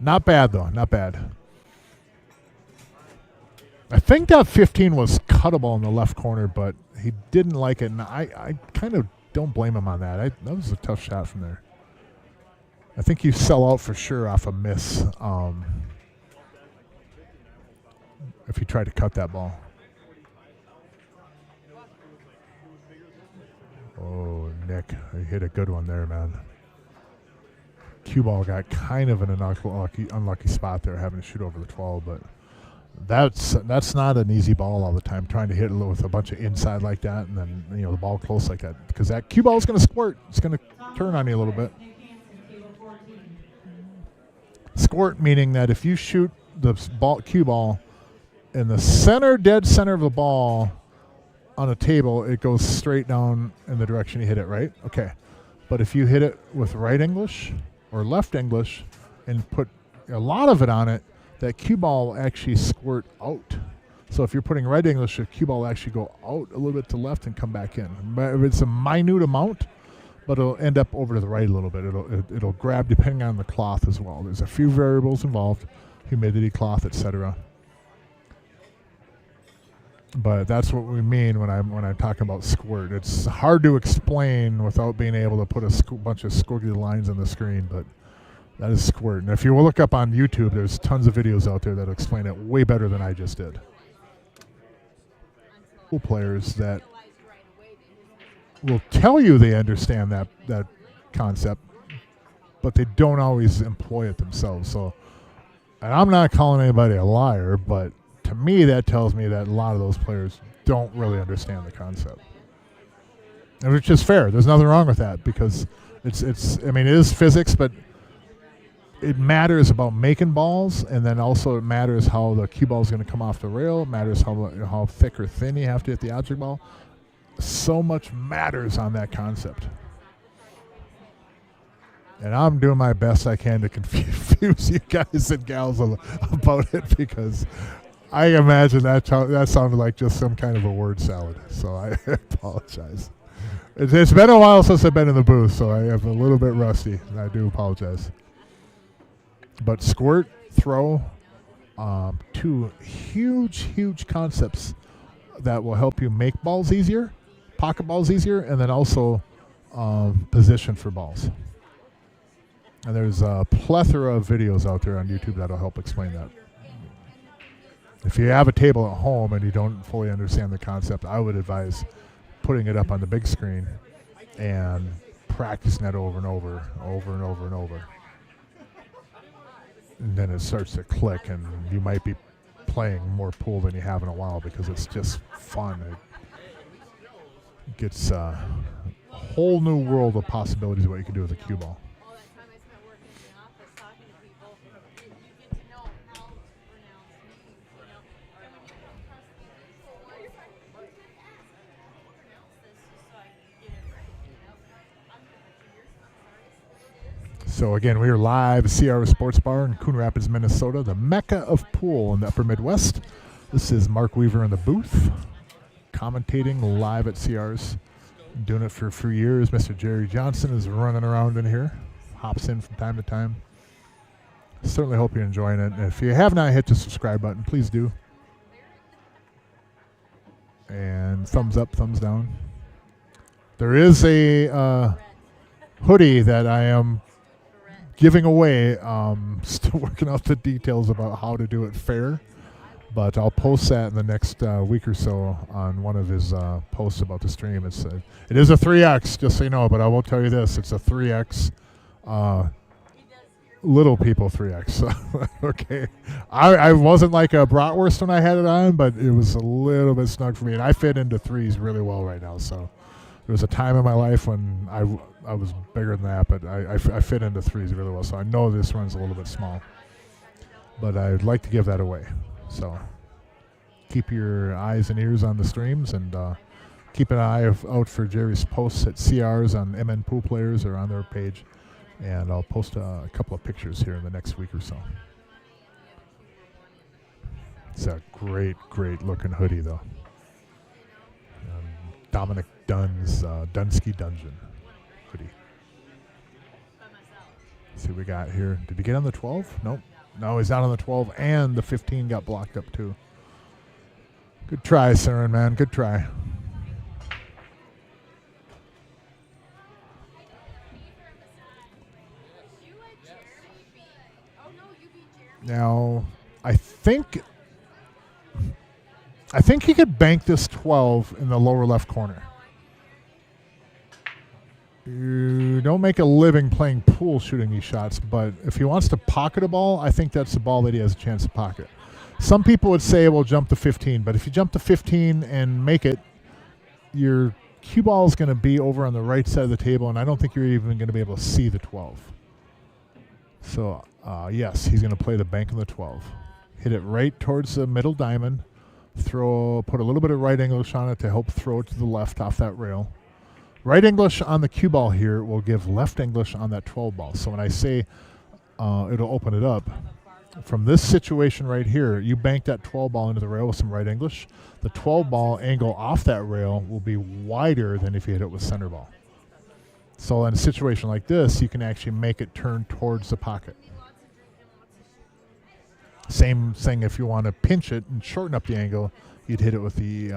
Not bad, though. Not bad. I think that 15 was cuttable in the left corner, but he didn't like it, and I kind of don't blame him on that. That was a tough shot from there. I think you sell out for sure off a miss if you try to cut that ball. Oh, Nick, he hit a good one there, man. Cue ball got kind of in an unlucky spot there, having to shoot over the 12, but that's not an easy ball all the time, trying to hit it with a bunch of inside like that, and then the ball close like that, because that cue ball is going to squirt. It's going to turn on you a little bit. Squirt meaning that if you shoot the cue ball in the dead center of the ball on a table, it goes straight down in the direction you hit it, right? Okay. But if you hit it with right English or left English and put a lot of it on it, that cue ball will actually squirt out. So if you're putting right English, the cue ball will actually go out a little bit to left and come back in. But it's a minute amount, but it'll end up over to the right a little bit. It'll grab depending on the cloth as well. There's a few variables involved, humidity, cloth, etc. But that's what we mean when I'm talking about squirt. It's hard to explain without being able to put a bunch of squiggly lines on the screen, but that is squirt. And if you will look up on YouTube, there's tons of videos out there that explain it way better than I just did. Players that will tell you they understand that concept, but they don't always employ it themselves. So, and I'm not calling anybody a liar, but to me that tells me that a lot of those players don't really understand the concept. And which is fair. There's nothing wrong with that, because it is physics, but it matters about making balls, and then also it matters how the cue ball is going to come off the rail. It matters how thick or thin you have to hit the object ball. So much matters on that concept. And I'm doing my best I can to confuse you guys and gals about it, because I imagine that sounded like just some kind of a word salad. So I apologize. It's been a while since I've been in the booth, so I am a little bit rusty, and I do apologize. But squirt, throw, 2 huge concepts that will help you make balls easier, pocket balls easier, and then also position for balls. And there's a plethora of videos out there on YouTube that'll help explain that. If you have a table at home and you don't fully understand the concept, I would advise putting it up on the big screen and practicing that over and over. And then it starts to click, and you might be playing more pool than you have in a while, because it's just fun. It gets a whole new world of possibilities of what you can do with a cue ball. All that time I spent working in the office talking to people, you get to know how to pronounce names, So again, we are live at CRs Sports Bar in Coon Rapids, Minnesota, the mecca of pool in the upper Midwest. This is Mark Weaver in the booth, commentating live at CRs. Doing it for a few years. Mr. Jerry Johnson is running around in here, hops in from time to time. Certainly hope you're enjoying it. And if you have not hit the subscribe button, please do. And thumbs up, thumbs down. There is a hoodie that I am giving away. Still working out the details about how to do it fair. But I'll post that in the next week or so on one of his posts about the stream. It is a 3X, just so you know, but I will tell you this. It's a 3X, little people 3X. Okay. I wasn't like a bratwurst when I had it on, but it was a little bit snug for me. And I fit into threes really well right now. So there was a time in my life when I was bigger than that, but I fit into threes really well. So I know this one's a little bit small. But I'd like to give that away. So keep your eyes and ears on the streams, and keep an eye out for Jerry's posts at CRs on MN Pool Players or on their page. And I'll post a couple of pictures here in the next week or so. It's a great, great looking hoodie, though. Dominic Dunn's Dunsky Dungeon hoodie. Let's see what we got here. Did he get on the 12? Nope. No, he's not on the 12, and the 15 got blocked up too. Good try, Soren, man. Good try. Now, I think he could bank this 12 in the lower left corner. You don't make a living playing pool shooting these shots, but if he wants to pocket a ball, I think that's the ball that he has a chance to pocket. Some people would say, well, jump to 15, but if you jump to 15 and make it, your cue ball is going to be over on the right side of the table, and I don't think you're even going to be able to see the 12. So, yes, he's going to play the bank on the 12. Hit it right towards the middle diamond. Put a little bit of right English on it to help throw it to the left off that rail. Right English on the cue ball here will give left English on that 12 ball. So when I say it'll open it up, from this situation right here, you bank that 12 ball into the rail with some right English. The 12 ball angle off that rail will be wider than if you hit it with center ball. So in a situation like this, you can actually make it turn towards the pocket. Same thing if you want to pinch it and shorten up the angle, you'd hit it with the,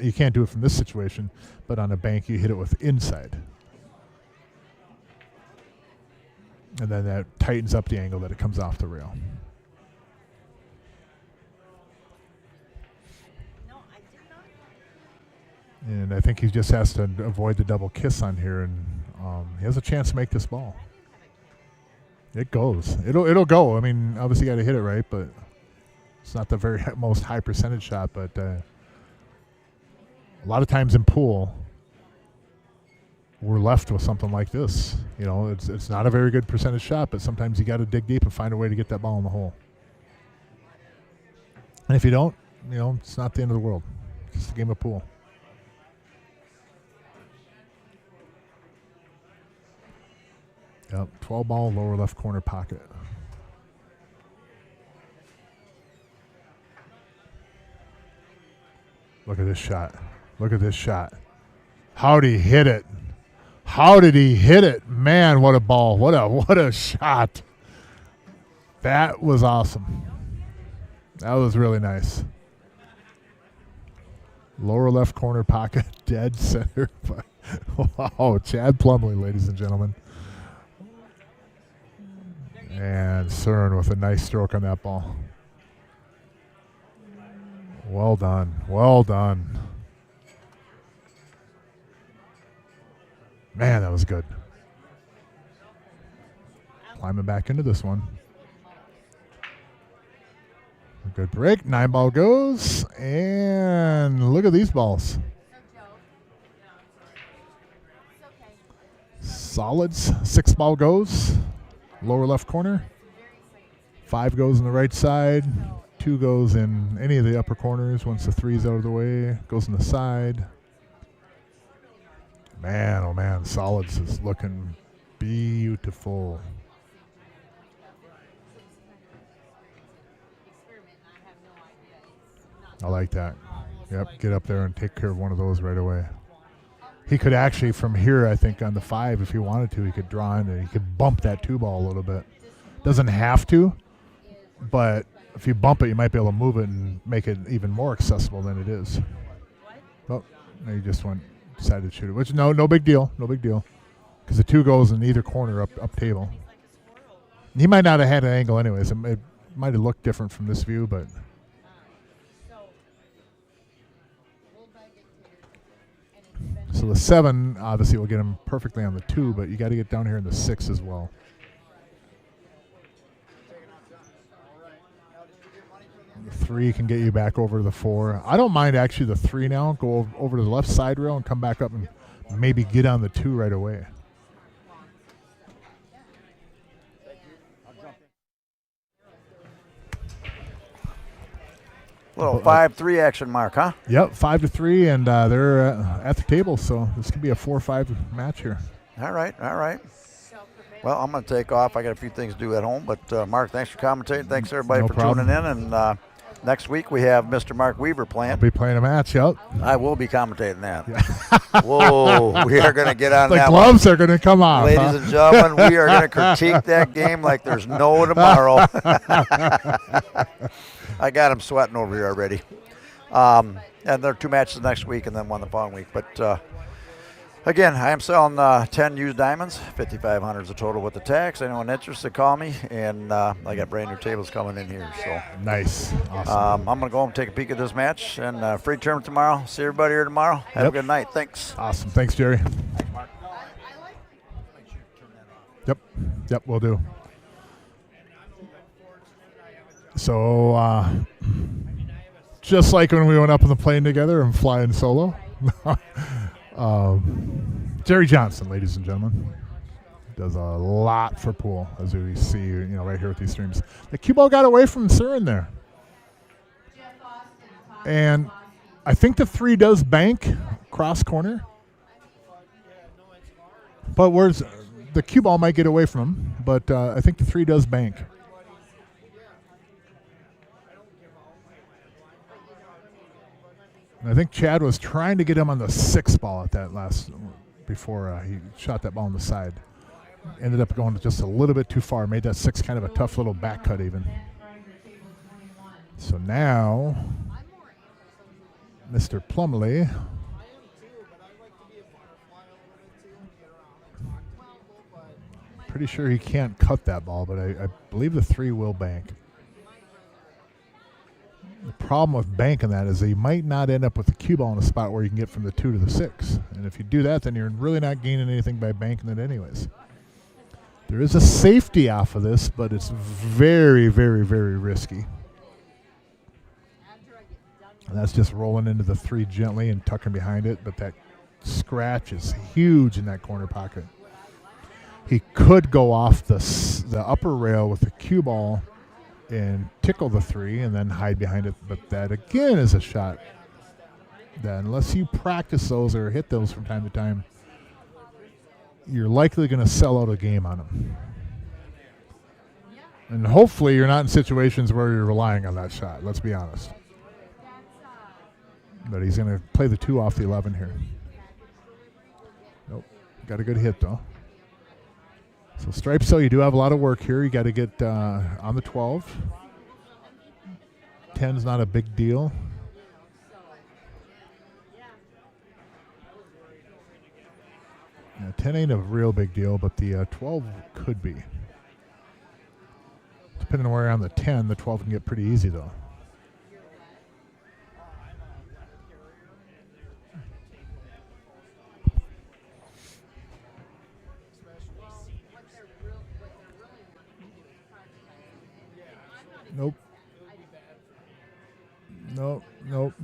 you can't do it from this situation, but on a bank you hit it with inside. And then that tightens up the angle that it comes off the rail. And I think he just has to avoid the double kiss on here, and he has a chance to make this ball. It goes. It'll go. I mean, obviously you got to hit it right, but it's not the very most high percentage shot. But a lot of times in pool, we're left with something like this. You know, it's not a very good percentage shot, but sometimes you got to dig deep and find a way to get that ball in the hole. And if you don't, you know, it's not the end of the world. It's just a game of pool. Yep, 12 ball, lower left corner pocket. Look at this shot. Look at this shot. How did he hit it? How did he hit it? Man, what a ball. What a shot. That was awesome. That was really nice. Lower left corner pocket, dead center. Wow, Chad Plumley, ladies and gentlemen. And Soren with a nice stroke on that ball. Well done. Well done. Man, that was good. Climbing back into this one. A good break. 9 ball goes. And look at these balls. Solids. 6 ball goes. Lower left corner. 5 goes on the right side. 2 goes in any of the upper corners. Once the 3's out of the way, goes on the side. Man, oh man, Solids is looking beautiful. I like that. Yep, get up there and take care of one of those right away. He could actually, from here, I think, on the 5, if he wanted to, he could draw in and he could bump that 2 ball a little bit. Doesn't have to, but if you bump it, you might be able to move it and make it even more accessible than it is. Oh, no, he just decided to shoot it, which, no big deal, no big deal. Because the 2 goes in either corner up table. He might not have had an angle anyways. It might have looked different from this view, but... So the 7 obviously will get him perfectly on the 2, but you got to get down here in the 6 as well. The 3 can get you back over to the 4. I don't mind actually the 3 now. Go over to the left side rail and come back up and maybe get on the 2 right away. Little 5-3 action, Mark, huh? Yep, 5-3, and they're at the table, so this could be a 4-5 match here. All right. Well, I'm going to take off. I got a few things to do at home, but Mark, thanks for commentating. Thanks everybody for tuning in, and next week we have Mr. Mark Weaver playing. I'll be playing a match, yep. I will be commentating that. Yeah. Whoa, we are going to get on the that gloves are going to come off. Ladies and gentlemen, we are going to critique that game like there's no tomorrow. I got him sweating over here already. And there are 2 matches next week and then one the following week. But again, I am selling 10 used diamonds, $5,500 a total with the tax. Anyone interested, call me. And I got brand new tables coming in here. So nice. Awesome. I'm going to go home and take a peek at this match. And free tournament tomorrow. See everybody here tomorrow. Have a good night. Thanks. Awesome. Thanks, Jerry. Thanks, Mark. Yep, we'll do. So, just like when we went up on the plane together and flying solo, Jerry Johnson, ladies and gentlemen, does a lot for pool, as we see, right here with these streams. The cue ball got away from Soren there, and I think the 3 does bank cross corner, but the cue ball might get away from him, but I think the 3 does bank. I think Chad was trying to get him on the 6 ball at that before he shot that ball on the side. Ended up going just a little bit too far. Made that 6 kind of a tough little back cut even. So now, Mr. Plumley. Pretty sure he can't cut that ball, but I believe the 3 will bank. The problem with banking that is that you might not end up with the cue ball in a spot where you can get from the 2 to the 6. And if you do that, then you're really not gaining anything by banking it anyways. There is a safety off of this, but it's very, very, very risky. And that's just rolling into the 3 gently and tucking behind it, but that scratch is huge in that corner pocket. He could go off the upper rail with the cue ball and tickle the 3 and then hide behind it. But that, again, is a shot that unless you practice those or hit those from time to time, you're likely going to sell out a game on them. And hopefully you're not in situations where you're relying on that shot, let's be honest. But he's going to play the 2 off the 11 here. Nope. Got a good hit, though. So stripe sell, you do have a lot of work here. You got to get on the 12. 10's not a big deal. Yeah, 10 ain't a real big deal, but the 12 could be. Depending on where you're on the 10, the 12 can get pretty easy, though. Nope.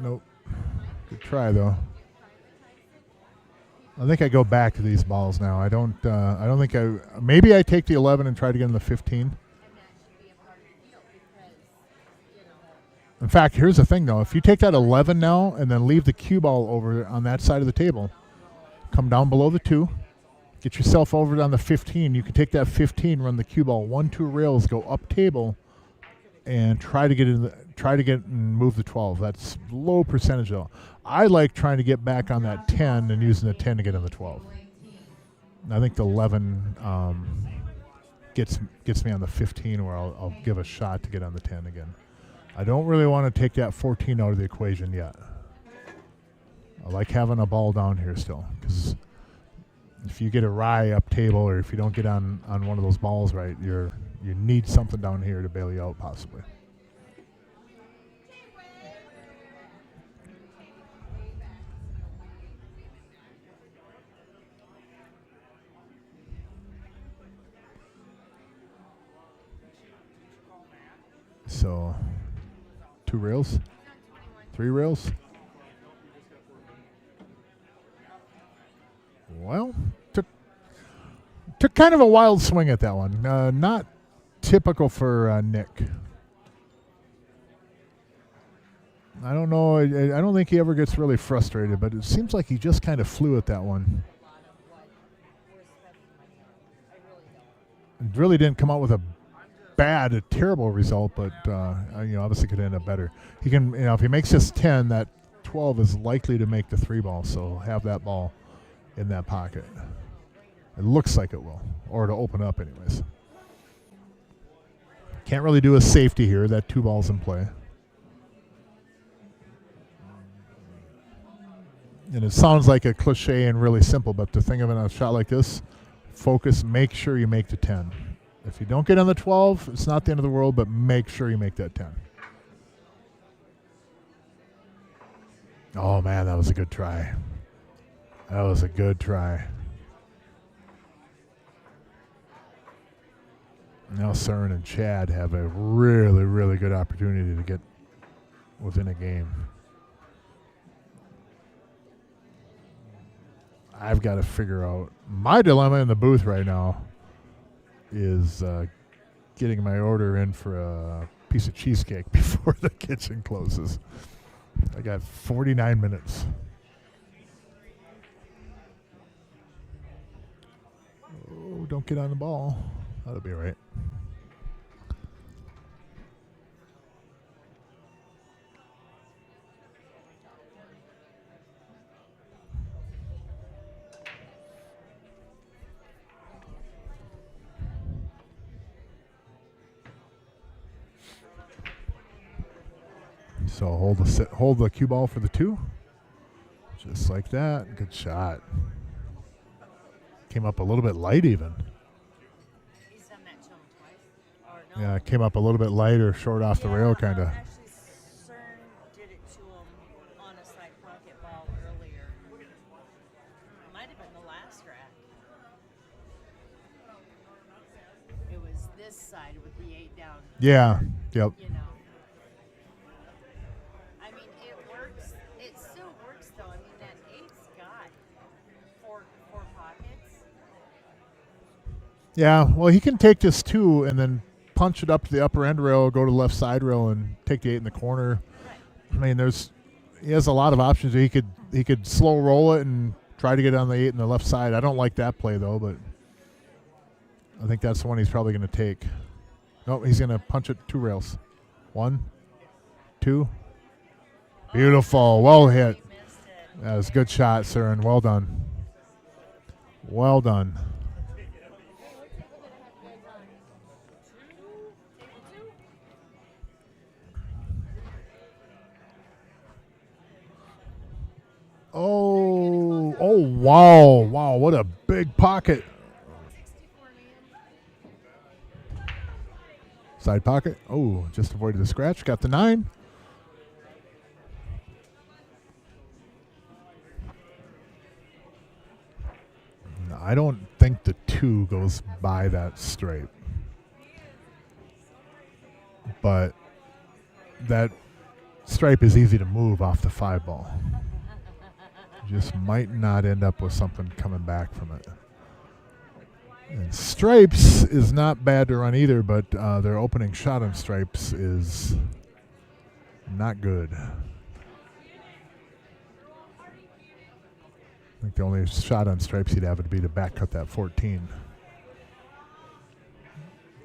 Nope. Good try, though. I think I go back to these balls now. I don't think maybe I take the 11 and try to get in the 15. In fact, here's the thing, though. If you take that 11 now and then leave the cue ball over on that side of the table, come down below the 2, get yourself over on the 15. You can take that 15, run the cue ball 1-2 rails, go up table, and try to get try to get and move the 12. That's low percentage though. I like trying to get back on that 10 and using the 10 to get on the 12. And I think the 11 gets me on the 15 where I'll give a shot to get on the 10 again. I don't really want to take that 14 out of the equation yet. I like having a ball down here still, because if you get a rye up table or if you don't get on one of those balls right, you need something down here to bail you out possibly. So 2 rails, 3 rails. Well, took kind of a wild swing at that one. Not typical for Nick. I don't know. I don't think he ever gets really frustrated, but it seems like he just kind of flew at that one. It really didn't come out with a terrible result, but obviously could end up better. He can, if he makes this 10, that 12 is likely to make the 3 ball. So have that ball in that pocket. It looks like it will, or to open up anyways. Can't really do a safety here. That 2 balls in play. And it sounds like a cliche and really simple, but the thing of it on a shot like this, focus, make sure you make the 10. If you don't get on the 12, it's not the end of the world, but make sure you make that 10. Oh, man, that was a good try. That was a good try. Now Soren and Chad have a really, really good opportunity to get within a game. I've got to figure out my dilemma in the booth right now is getting my order in for a piece of cheesecake before the kitchen closes. I got 49 minutes. Oh, don't get on the ball. That'll be all right. So hold the cue ball for the 2. Just like that. Good shot. Came up a little bit light even. He's done that to him twice. Or no. Yeah, it came up a little bit light or short off the rail kind of. Actually, Soren did it to him on a side pocket ball earlier. It might have been the last rack. It was this side with the 8 down. Yeah, yep. You know. I mean, it works. It still works, though. I mean, that 8's got four pockets. Yeah, well, he can take this 2 and then punch it up to the upper end rail, go to the left side rail, and take the 8 in the corner. Right. I mean, he has a lot of options. He could slow roll it and try to get on the 8 in the left side. I don't like that play though, but I think that's the one he's probably going to take. No, he's going to punch it 2 rails. 1, 2. Beautiful. Well hit. That was a good shot, Soren. Well done. Well done. Oh, wow. Wow, what a big pocket. Side pocket. Oh, just avoided the scratch. Got the 9. I don't think the 2 goes by that stripe. But that stripe is easy to move off the 5 ball. Just might not end up with something coming back from it. And stripes is not bad to run either, but their opening shot on stripes is not good. I think the only shot on stripes he'd have would be to back cut that 14.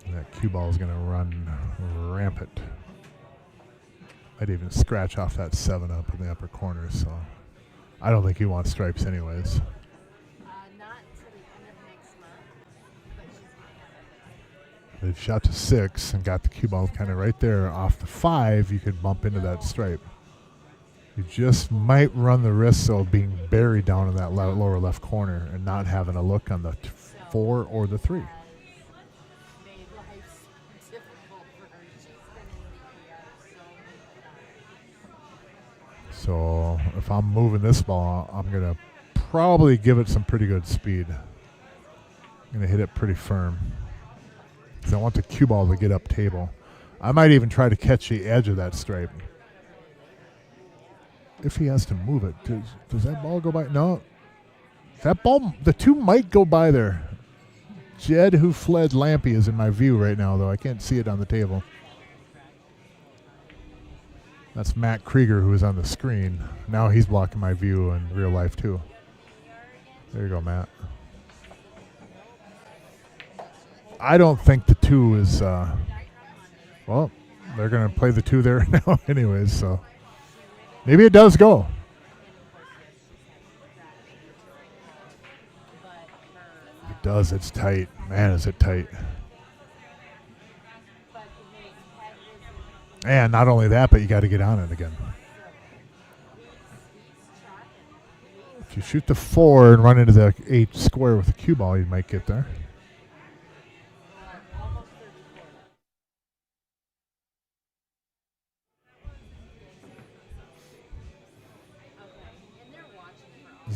And that cue ball is going to run rampant. I'd even scratch off that 7 up in the upper corner. So I don't think he wants stripes anyways. Not until the end of next month, but she's They've shot to 6 and got the cue ball kind of right there off the 5. You could bump into that stripe. You just might run the risk of being buried down in that lower left corner and not having a look on the 4 or the 3. made life difficult for her. She's been in the ER so many times. So if I'm moving this ball, I'm going to probably give it some pretty good speed. I'm going to hit it pretty firm because I want the cue ball to get up table. I might even try to catch the edge of that stripe. If he has to move it, does that ball go by? No. That ball, the 2 might go by there. Jed, who fled Lampy, is in my view right now, though. I can't see it on the table. That's Matt Krieger, who is on the screen. Now he's blocking my view in real life, too. There you go, Matt. I don't think the 2 is, well, they're going to play the 2 there now anyways, so. Maybe it does go. It does. It's tight. Man, is it tight. And not only that, but you got to get on it again. If you shoot the 4 and run into the 8 square with the cue ball, you might get there.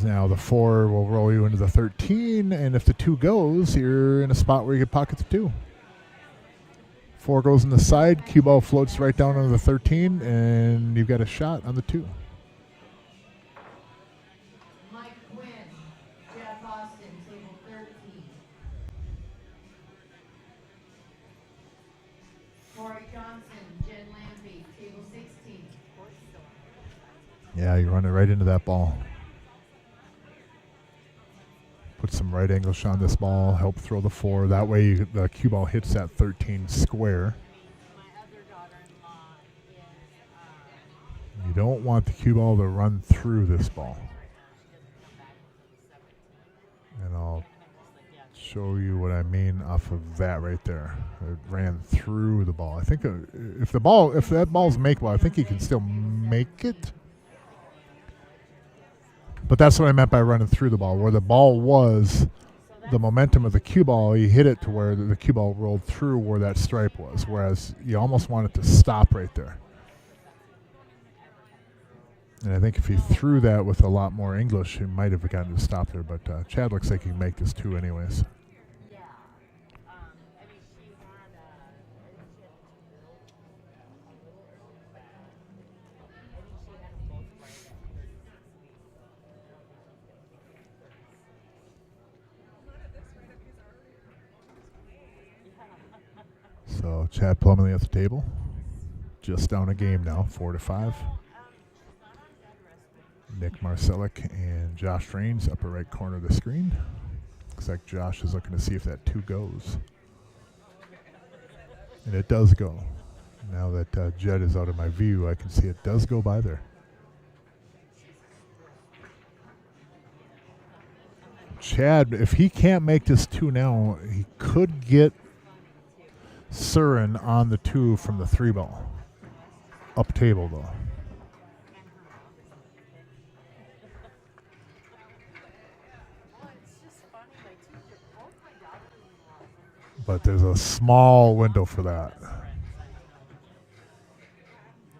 Now the 4 will roll you into the 13, and if the 2 goes, you're in a spot where you can pocket the 2. 4 goes in the side, cue ball floats right down into the 13, and you've got a shot on the 2. Mike Quinn, Jeff Austin, table 13. Corey Johnson, Jen Lampy, table 16. Yeah, you run it right into that ball. Put some right angle shot on this ball, help throw the 4. That way the cue ball hits that 13 square. You don't want the cue ball to run through this ball. And I'll show you what I mean off of that right there. It ran through the ball. I think if that ball's makeable, I think you can still make it. But that's what I meant by running through the ball. Where the ball was, the momentum of the cue ball, you hit it to where the cue ball rolled through where that stripe was, whereas you almost want it to stop right there. And I think if he threw that with a lot more English, he might have gotten to stop there. But Chad looks like he can make this 2 anyways. So Chad Plumley at the table, just down a game now, 4-5. Nick Marsolek and Josh Rains, upper right corner of the screen. Looks like Josh is looking to see if that 2 goes. And it does go. Now that Jed is out of my view, I can see it does go by there. Chad, if he can't make this 2 now, he could get Soren on the 2 from the 3 ball. Up table, though. But there's a small window for that.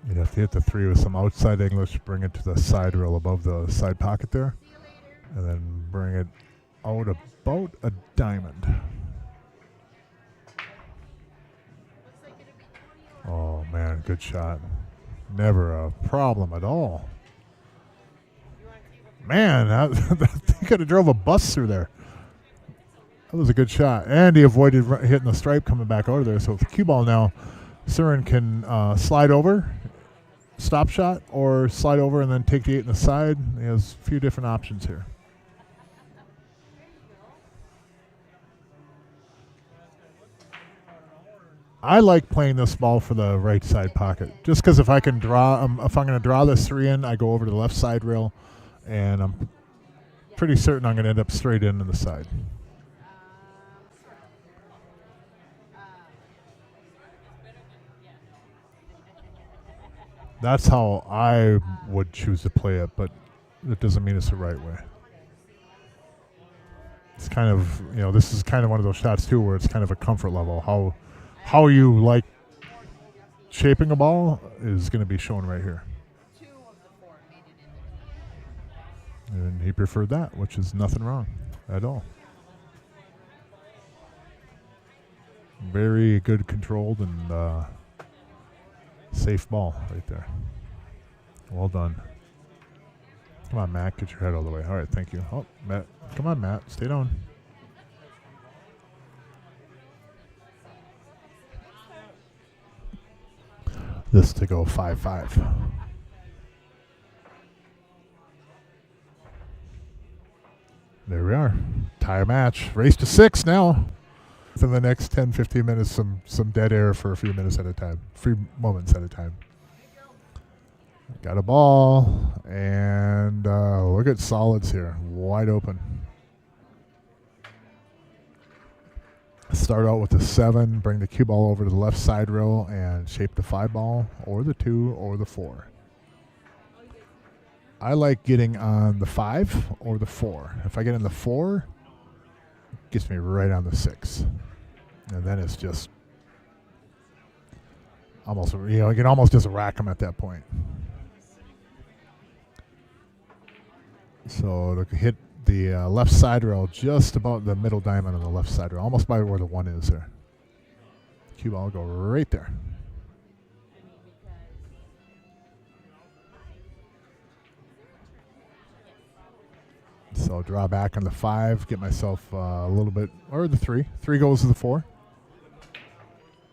You'd have to hit the 3 with some outside English, bring it to the side rail above the side pocket there, and then bring it out about a diamond. Oh, man, good shot. Never a problem at all. Man, that thing could have drove a bus through there. That was a good shot. And he avoided hitting the stripe coming back out of there. So with the cue ball now, Soren can slide over, stop shot, or slide over and then take the 8 in the side. He has a few different options here. I like playing this ball for the right side pocket, just because if I can draw, if I'm going to draw this 3 in, I go over to the left side rail, and I'm pretty certain I'm going to end up straight in the side. That's how I would choose to play it, but it doesn't mean it's the right way. It's kind of, this is kind of one of those shots too where it's kind of a comfort level. How you like shaping a ball is going to be shown right here. And he preferred that, which is nothing wrong at all. Very good controlled and safe ball right there. Well done. Come on, Matt. Get your head all the way. All right, thank you. Oh, Matt. Come on, Matt. Stay down. This to go 5-5. There we are. Tie match. Race to 6 now. Within the next 10, 15 minutes, some dead air for a few minutes at a time. Few moments at a time. Got a ball, and look at solids here. Wide open. Start out with the 7, bring the cue ball over to the left side rail, and shape the 5 ball, or the 2, or the 4. I like getting on the 5 or the 4. If I get in the 4, it gets me right on the 6. And then it's just almost, you can almost just rack them at that point. So to hit the left side rail, just about the middle diamond on the left side rail, almost by where the 1 is there. Cue ball go right there. So draw back on the 5, get myself a little bit, or the 3. 3 goes to the 4.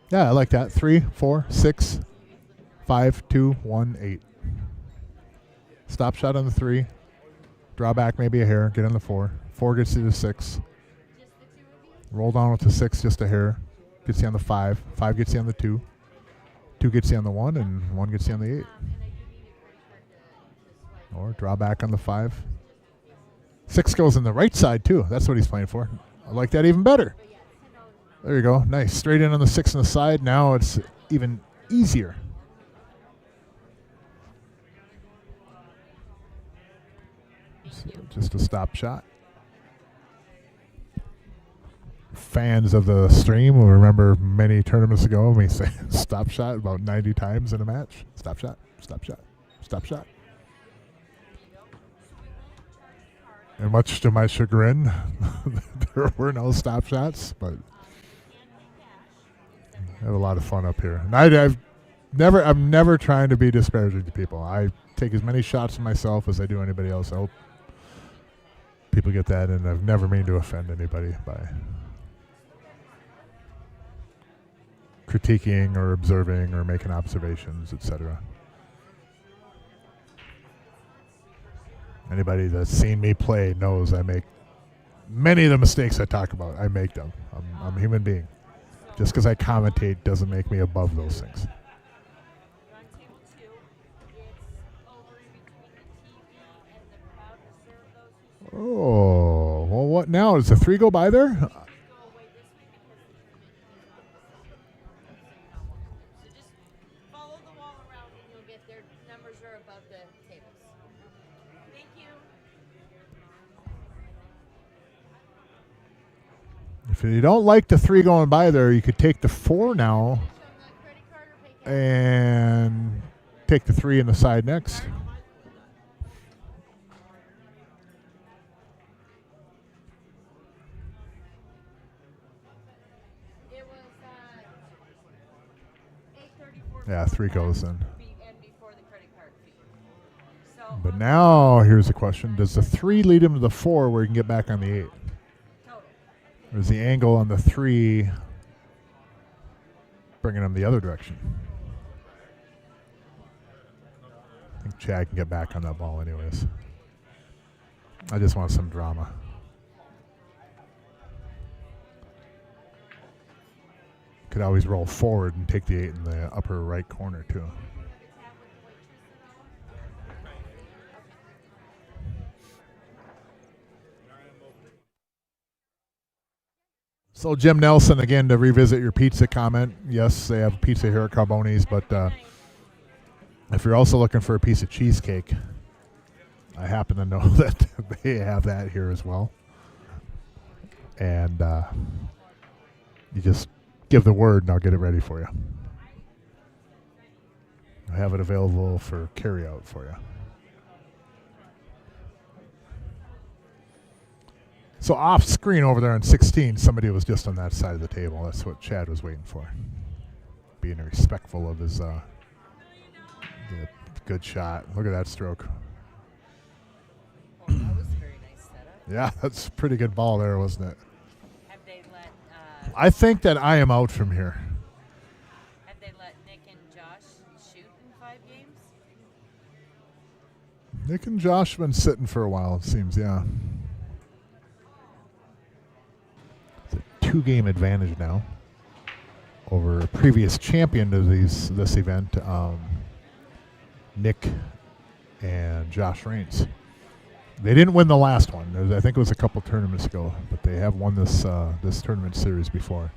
Yeah, I like that. 3, 4, 6, 5, 2, 1, 8. Stop shot on the 3. Draw back maybe a hair, get on the 4. 4 gets you to 6. Roll down with the 6 just a hair. Gets you on the 5. 5 gets you on the 2. 2 gets you on the 1, and 1 gets you on the 8. Or draw back on the 5. 6 goes on the right side too. That's what he's playing for. I like that even better. There you go. Nice. Straight in on the 6 on the side. Now it's even easier. So just a stop shot. Fans of the stream will remember many tournaments ago me saying stop shot about 90 times in a match. Stop shot, stop shot, stop shot. And much to my chagrin, there were no stop shots, but I have a lot of fun up here. And I'm never trying to be disparaging to people. I take as many shots of myself as I do anybody else. I hope people get that, and I've never mean to offend anybody by critiquing or observing or making observations, etc. Anybody that's seen me play knows I make many of the mistakes I talk about. I make them. I'm a human being. Just because I commentate doesn't make me above those things. Oh, well, what now? Does the 3 go by there? Follow the wall around and you'll get their numbers are above the tables. Thank you. If you don't like the 3 going by there, you could take the 4 now and take the 3 in the side next. Yeah, 3 goes in. But now here's the question. Does the 3 lead him to the 4 where he can get back on the 8? Or is the angle on the 3 bringing him the other direction? I think Chad can get back on that ball anyways. I just want some drama. could always roll forward and take the 8 in the upper right corner too. So Jim Nelson, again, to revisit your pizza comment, yes, they have pizza here at Carboni's, but if you're also looking for a piece of cheesecake, I happen to know that they have that here as well. And you just give the word and I'll get it ready for you. I have it available for carryout for you. So off screen over there on 16, somebody was just on that side of the table. That's what Chad was waiting for. Being respectful of his good shot. Look at that stroke. Well, that was a very nice setup. Yeah, that's a pretty good ball there, wasn't it? Have they let I think that I am out from here. have they let Nick and Josh shoot in 5 games? Nick and Josh have been sitting for a while, it seems, yeah. It's a 2-game advantage now over a previous champion to this event, Nick and Josh Raines. They didn't win the last one. I think it was a couple tournaments ago, but they have won this tournament series before.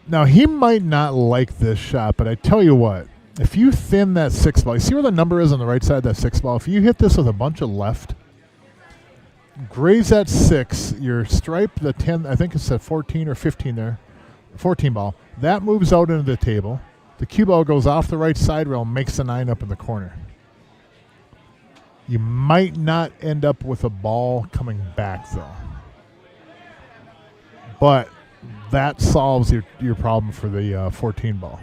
Now, he might not like this shot, but I tell you what, if you thin that 6 ball, you see where the number is on the right side of that 6 ball? If you hit this with a bunch of left, graze that 6, your stripe, the 10, I think it's a 14 or 15 there, 14 ball, that moves out into the table. The cue ball goes off the right side rail and makes the 9 up in the corner. You might not end up with a ball coming back, though. But that solves your problem for the 14 ball.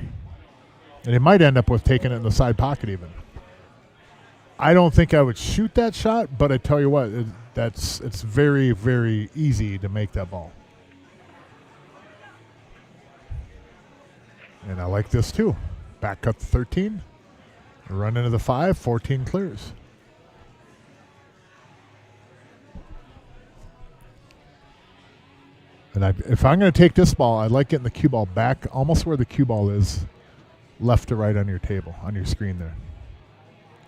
And it might end up with taking it in the side pocket even. I don't think I would shoot that shot, but I tell you what, it's very, very easy to make that ball. And I like this too. Back cut the 13, run into the 5, 14 clears. And if I'm going to take this ball, I like getting the cue ball back almost where the cue ball is, left to right on your table, on your screen there.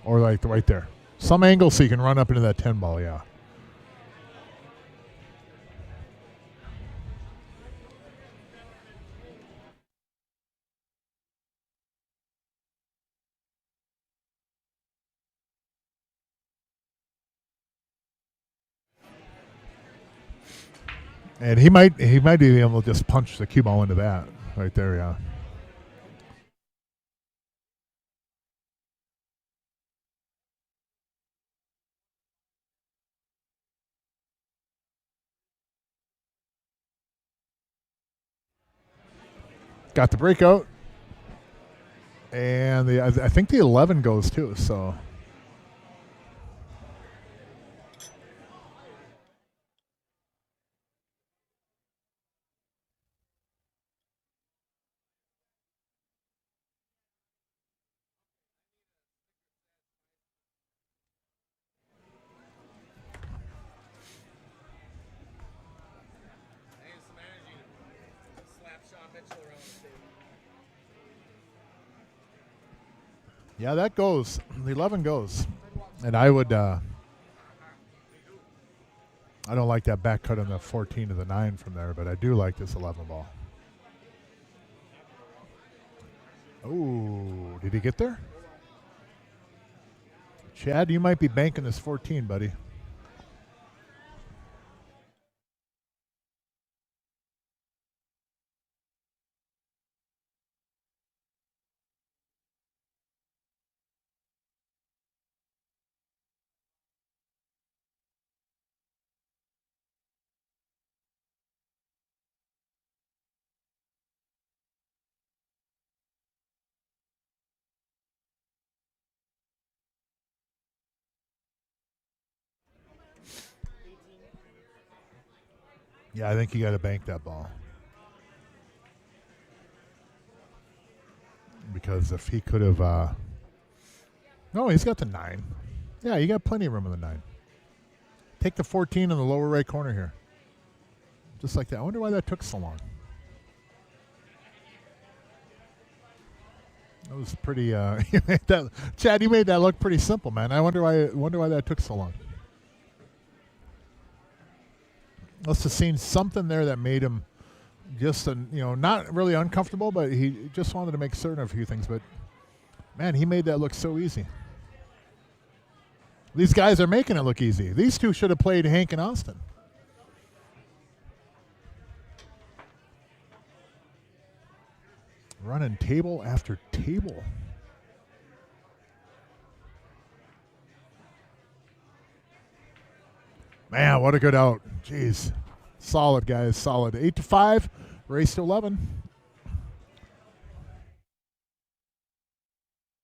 Or like right there. Some angle so you can run up into that 10 ball, yeah. And he might be able to just punch the cue ball into that right there, yeah. Got the breakout, and I think the 11 goes too. So. Yeah, that goes. The 11 goes. And I would, I don't like that back cut on the 14 to the 9 from there, but I do like this 11 ball. Oh, did he get there? Chad, you might be banking this 14, buddy. Yeah, I think you got to bank that ball. Because if he could have... no, he's got the 9. Yeah, you got plenty of room on the 9. Take the 14 in the lower right corner here. Just like that. I wonder why that took so long. That was pretty. You made that, Chad, you made that look pretty simple, man. I wonder why that took so long. Must have seen something there that made him just, not really uncomfortable, but he just wanted to make certain of a few things. But man, he made that look so easy. These guys are making it look easy. These two should have played Hank and Austin. Running table after table. Man, what a good out. Jeez. Solid, guys. Solid. 8-5. Race to 11.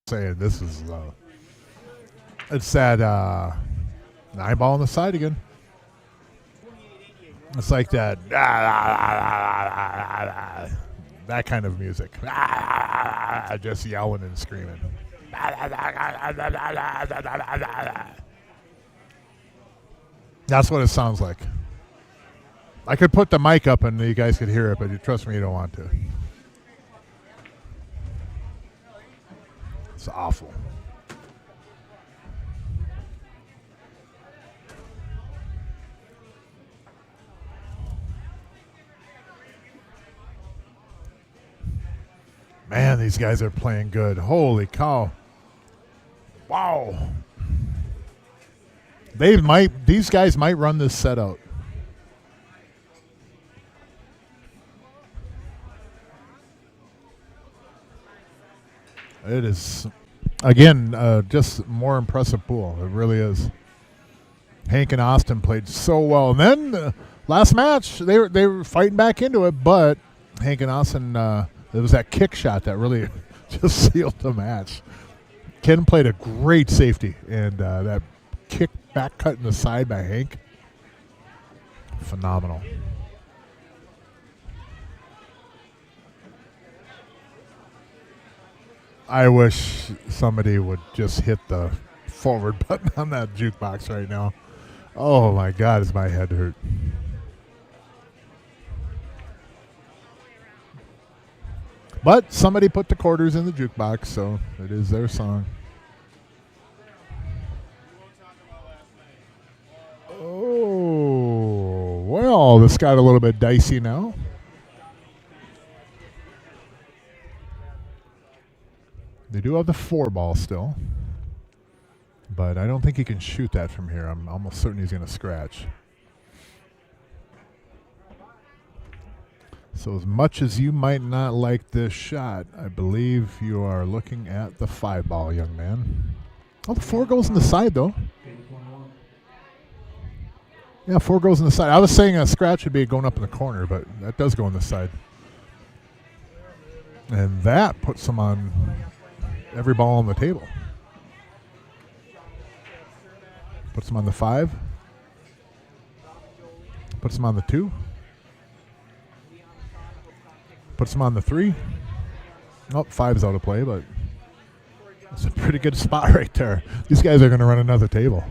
Saying this is it's that 9-ball on the side again. It's like that that kind of music. Just yelling and screaming. That's what it sounds like. I could put the mic up and you guys could hear it, but trust me, you don't want to. It's awful. Man, these guys are playing good. Holy cow. Wow. These guys might run this set out. It is, again, just more impressive pool. It really is. Hank and Austin played so well. And then last match, they were fighting back into it, but Hank and Austin, it was that kick shot that really just sealed the match. Ken played a great safety, and that kick back cut in the side by Hank, phenomenal. I wish somebody would just hit the forward button on that jukebox right now. Oh my God, does my head hurt. But somebody put the quarters in the jukebox, so it is their song. Oh, well, this got a little bit dicey now. They do have the 4-ball still, but I don't think he can shoot that from here. I'm almost certain he's going to scratch. So as much as you might not like this shot, I believe you are looking at the 5-ball, young man. Oh, the 4 goes in the side, though. Yeah, 4 goes in the side. I was saying a scratch would be going up in the corner, but that does go in the side. And that puts him on every ball on the table. Puts him on the 5. Puts him on the 2. Puts him on the 3. Oh, 5's out of play, but that's a pretty good spot right there. These guys are going to run another table.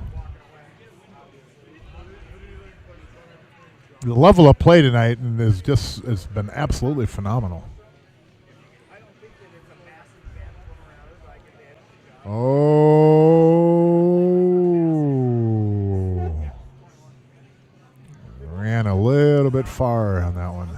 The level of play tonight has been absolutely phenomenal. Oh, ran a little bit far on that one.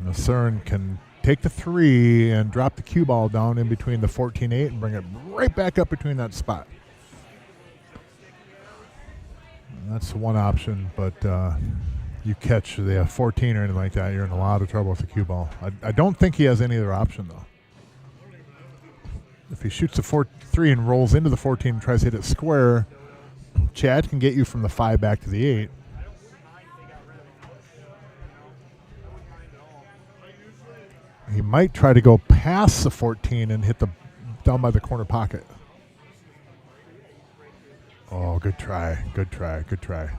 And Soren can take the 3 and drop the cue ball down in between the 14-8 and bring it right back up between that spot. And that's one option, but you catch the 14 or anything like that, you're in a lot of trouble with the cue ball. I don't think he has any other option, though. If he shoots the 3 and rolls into the 14 and tries to hit it square, Chad can get you from the 5 back to the 8. He might try to go past the 14 and hit the down by the corner pocket. Oh, good try. Good try. Good try.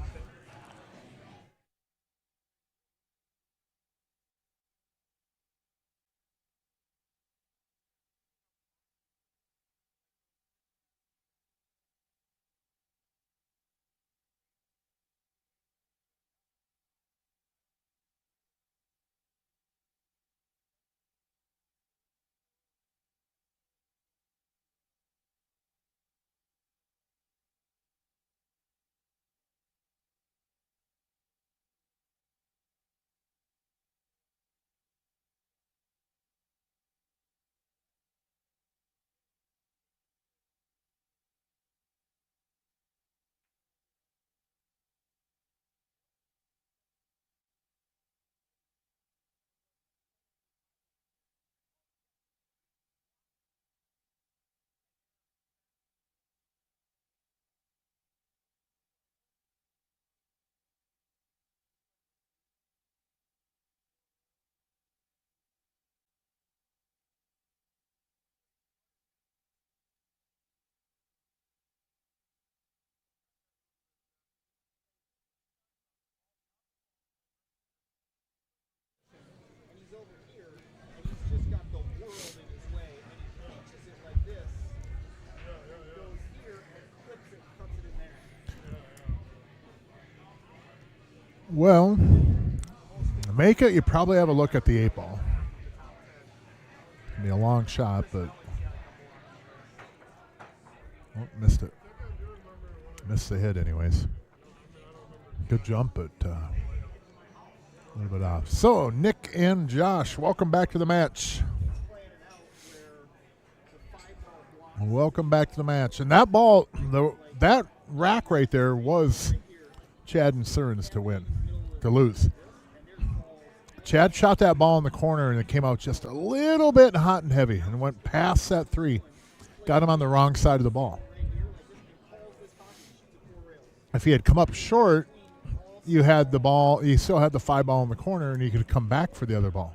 Well, make it. You probably have a look at the 8 ball. It'll be a long shot, but missed it. Missed the hit, anyways. Good jump, but a little bit off. So, Nick and Josh, welcome back to the match. Welcome back to the match. And that ball, that rack right there was Chad and Soren's to lose. Chad shot that ball in the corner, and it came out just a little bit hot and heavy and went past that 3. Got him on the wrong side of the ball. If he had come up short, you had the ball, you still had the 5 ball in the corner, and you could come back for the other ball.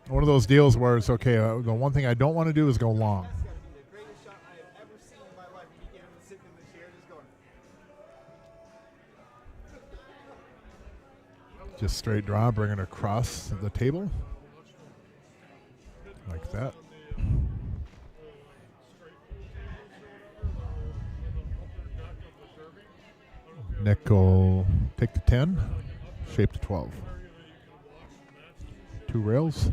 One of those deals where it's okay, the one thing I don't want to do is go long. Just straight draw, bring it across the table. Like that. Nick will take the 10, shape the 12. 2 rails.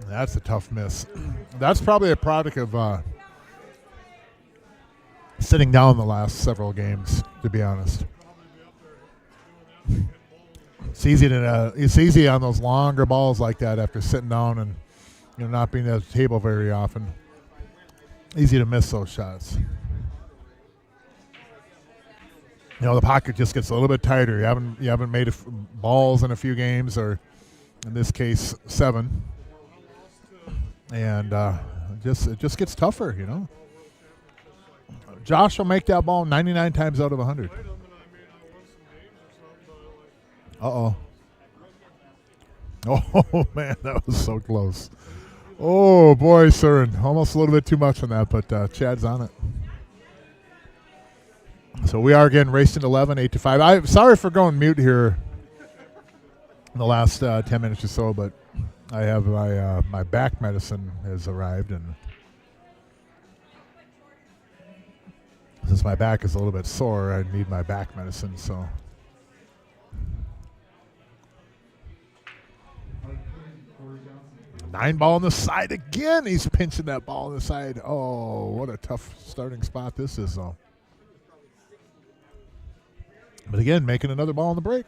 That's a tough miss. That's probably a product of sitting down the last several games, to be honest. It's easy on those longer balls like that after sitting down and not being at the table very often. Easy to miss those shots. The pocket just gets a little bit tighter. You haven't made balls in a few games, or in this case 7. And it just gets tougher, Josh will make that ball 99 times out of 100. Uh-oh. Oh, man, that was so close. Oh, boy, Soren. Almost a little bit too much on that, but Chad's on it. So we are again racing 11, 8-5. I'm sorry for going mute here in the last 10 minutes or so, but I have my back medicine has arrived, and since my back is a little bit sore, I need my back medicine. So, 9 ball on the side again. He's pinching that ball on the side. Oh, what a tough starting spot this is, though. But again, making another ball on the break.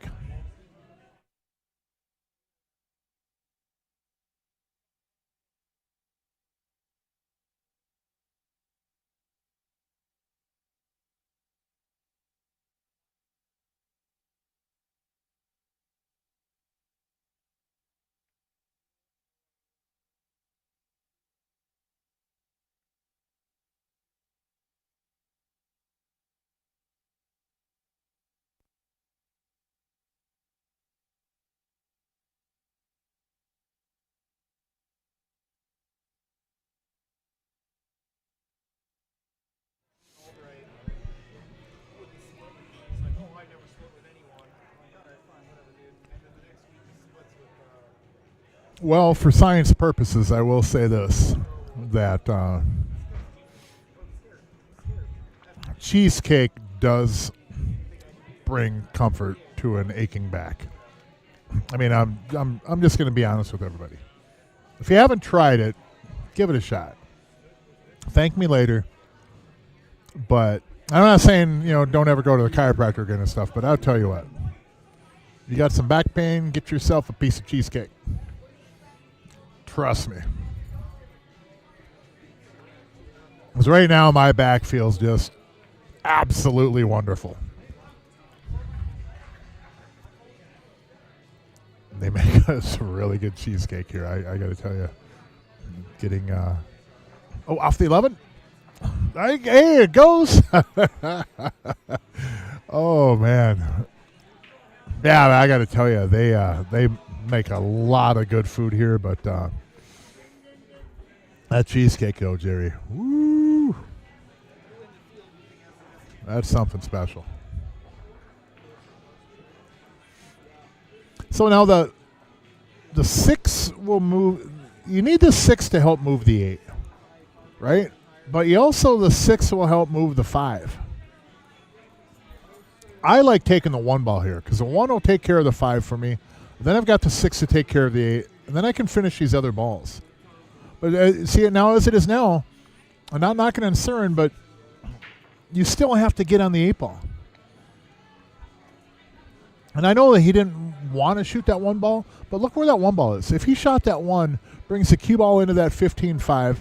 Well, for science purposes, I will say this, that cheesecake does bring comfort to an aching back. I mean, I'm just going to be honest with everybody. If you haven't tried it, give it a shot. Thank me later. But I'm not saying, don't ever go to the chiropractor again and stuff, but I'll tell you what. You got some back pain, get yourself a piece of cheesecake. Trust me. Because right now my back feels just absolutely wonderful. They make us a really good cheesecake here. I got to tell you, getting off the 11. Hey, it goes. Oh man, yeah, I got to tell you, they make a lot of good food here, but that cheesecake though, Jerry, woo, that's something special. So now the 6 will move. You need the 6 to help move the 8, right? But you also, the 6 will help move the 5. I like taking the 1 ball here because the 1 will take care of the 5 for me. Then I've got the 6 to take care of the 8, and then I can finish these other balls. But see, now as it is now, I'm not knocking on Soren, but you still have to get on the 8 ball. And I know that he didn't want to shoot that 1 ball, but look where that 1 ball is. If he shot that 1, brings the cue ball into that 15-5,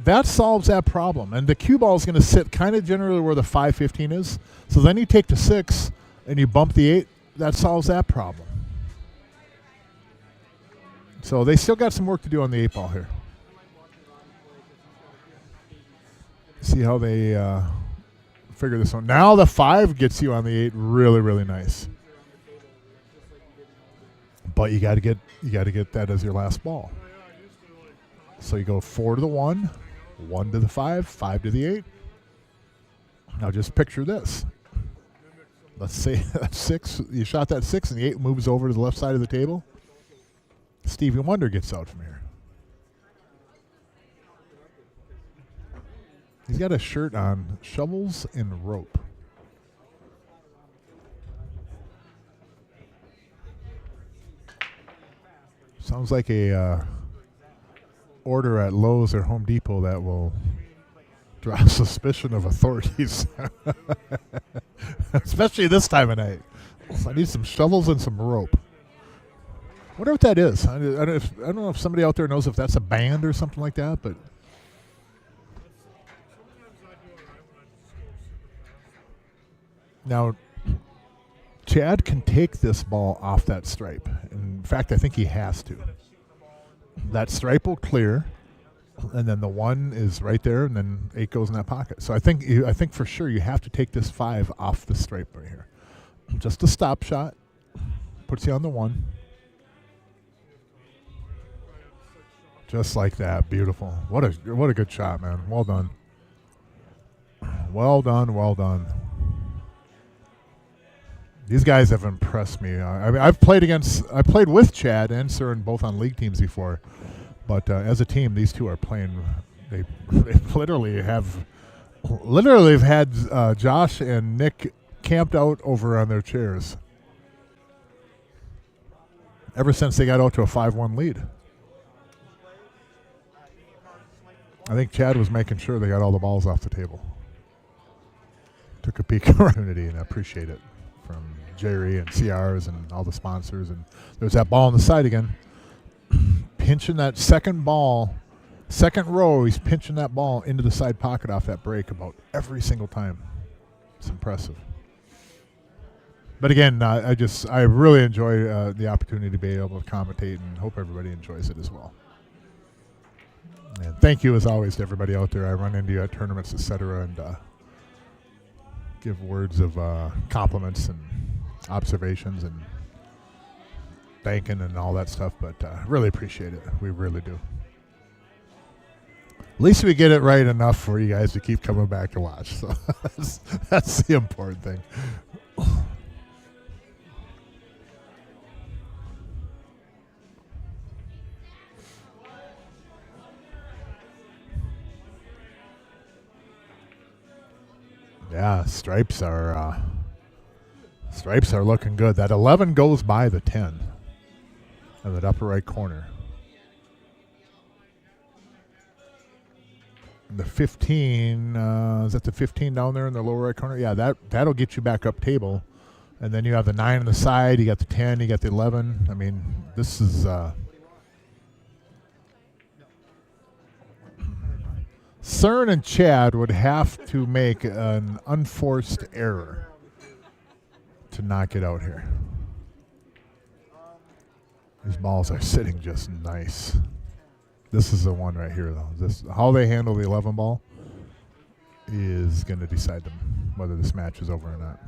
that solves that problem. And the cue ball is going to sit kind of generally where the 5-15 is. So then you take the 6 and you bump the 8. That solves that problem. So they still got some work to do on the 8 ball here. See how they figure this one. Now the 5 gets you on the 8 really, really nice. But you got to get that as your last ball. So you go 4 to the 1, 1 to the 5, 5 to the 8. Now just picture this. Let's say that 6, you shot that 6 and the 8 moves over to the left side of the table. Stevie Wonder gets out from here. He's got a shirt on, Shovels and Rope. Sounds like a order at Lowe's or Home Depot that will draw suspicion of authorities. Especially this time of night. I need some shovels and some rope. Wonder what that is. I don't know if somebody out there knows if that's a band or something like that, but now Chad can take this ball off that stripe. In fact, I think he has to. That stripe will clear, and then the 1 is right there, and then 8 goes in that pocket. So I think for sure you have to take this 5 off the stripe right here. Just a stop shot. Puts you on the 1. Just like that. Beautiful. What a good shot, man. Well done. Well done, well done. These guys have impressed me. I mean, I've played with Chad and Soren both on league teams before, but as a team, these two are playing. They literally have had Josh and Nick camped out over on their chairs ever since they got out to a 5-1 lead. I think Chad was making sure they got all the balls off the table. Took a peek at opportunity, and I appreciate it from Jerry and CRs and all the sponsors. And there's that ball on the side again. Pinching that second ball, second row, he's pinching that ball into the side pocket off that break about every single time. It's impressive. But again, I really enjoy the opportunity to be able to commentate, and hope everybody enjoys it as well. And thank you, as always, to everybody out there I run into at tournaments, etc., and give words of compliments and observations and thanking and all that stuff. But really appreciate it. We really do. At least we get it right enough for you guys to keep coming back to watch. So that's the important thing. Yeah, stripes are looking good. That 11 goes by the 10 in that upper right corner. The 15, is that the 15 down there in the lower right corner? Yeah, that'll get you back up table. And then you have the 9 on the side, you got the 10, you got the 11. I mean, this is Soren and Chad would have to make an unforced error to knock it out here. These balls are sitting just nice. This is the one right here, though. This how they handle the 11 ball is going to decide whether this match is over or not.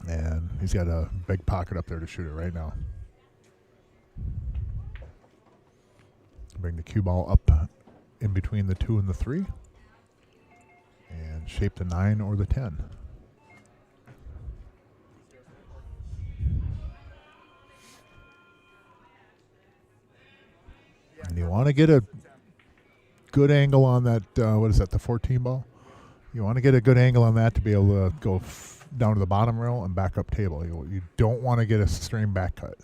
And he's got a big pocket up there to shoot it right now. Bring the cue ball up in between the 2 and the 3. And shape the 9 or the 10. And you want to get a good angle on that, what is that, the 14 ball? You want to get a good angle on that to be able to go down to the bottom rail and back up table. You don't want to get a strain back cut.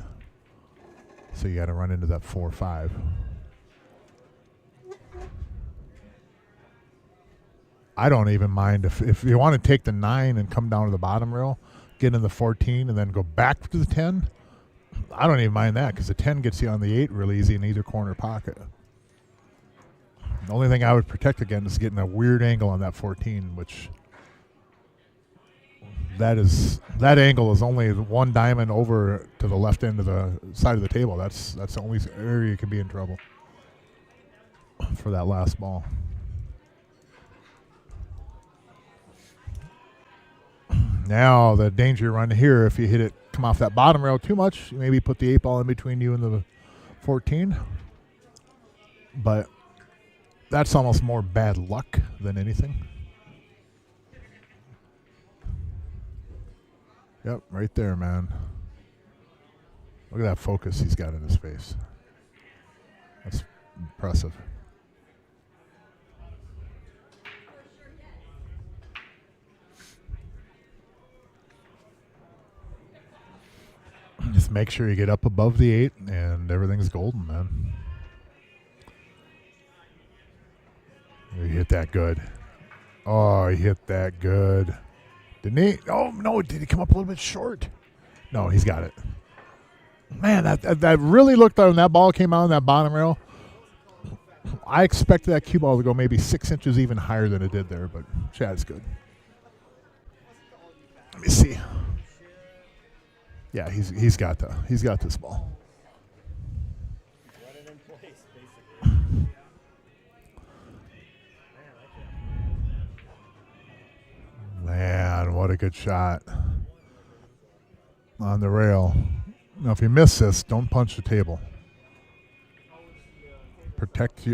So you got to run into that 4-5. I don't even mind if you want to take the 9 and come down to the bottom rail, get in the 14 and then go back to the 10. I don't even mind that because the 10 gets you on the 8 real easy in either corner pocket. The only thing I would protect against is getting a weird angle on that 14, which that angle is only one diamond over to the left end of the side of the table. That's the only area you can be in trouble for that last ball. Now the danger run here, if you hit it, come off that bottom rail too much, you maybe put the 8 ball in between you and the 14. But that's almost more bad luck than anything. Yep, right there, man. Look at that focus he's got in his face. That's impressive. Just make sure you get up above the 8 and everything's golden, man. You hit that good. Oh, he hit that good. Didn't he? Oh, no, did he come up a little bit short? No, he's got it. Man, that really looked like when that ball came out on that bottom rail. I expected that cue ball to go maybe 6 inches even higher than it did there, but Chad's good. Let me see. Yeah, he's got this ball. Man, what a good shot on the rail. Now, if you miss this, don't punch the table. Protect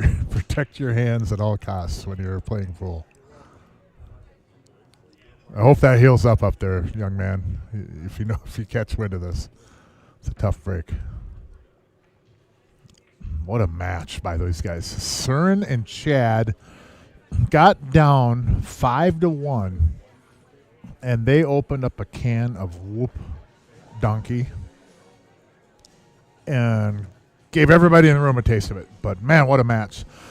your hands at all costs when you're playing full. I hope that heals up there, young man. If you catch wind of this, it's a tough break. What a match by those guys. Soren and Chad got down 5-1, and they opened up a can of whoop donkey and gave everybody in the room a taste of it. But man, what a match.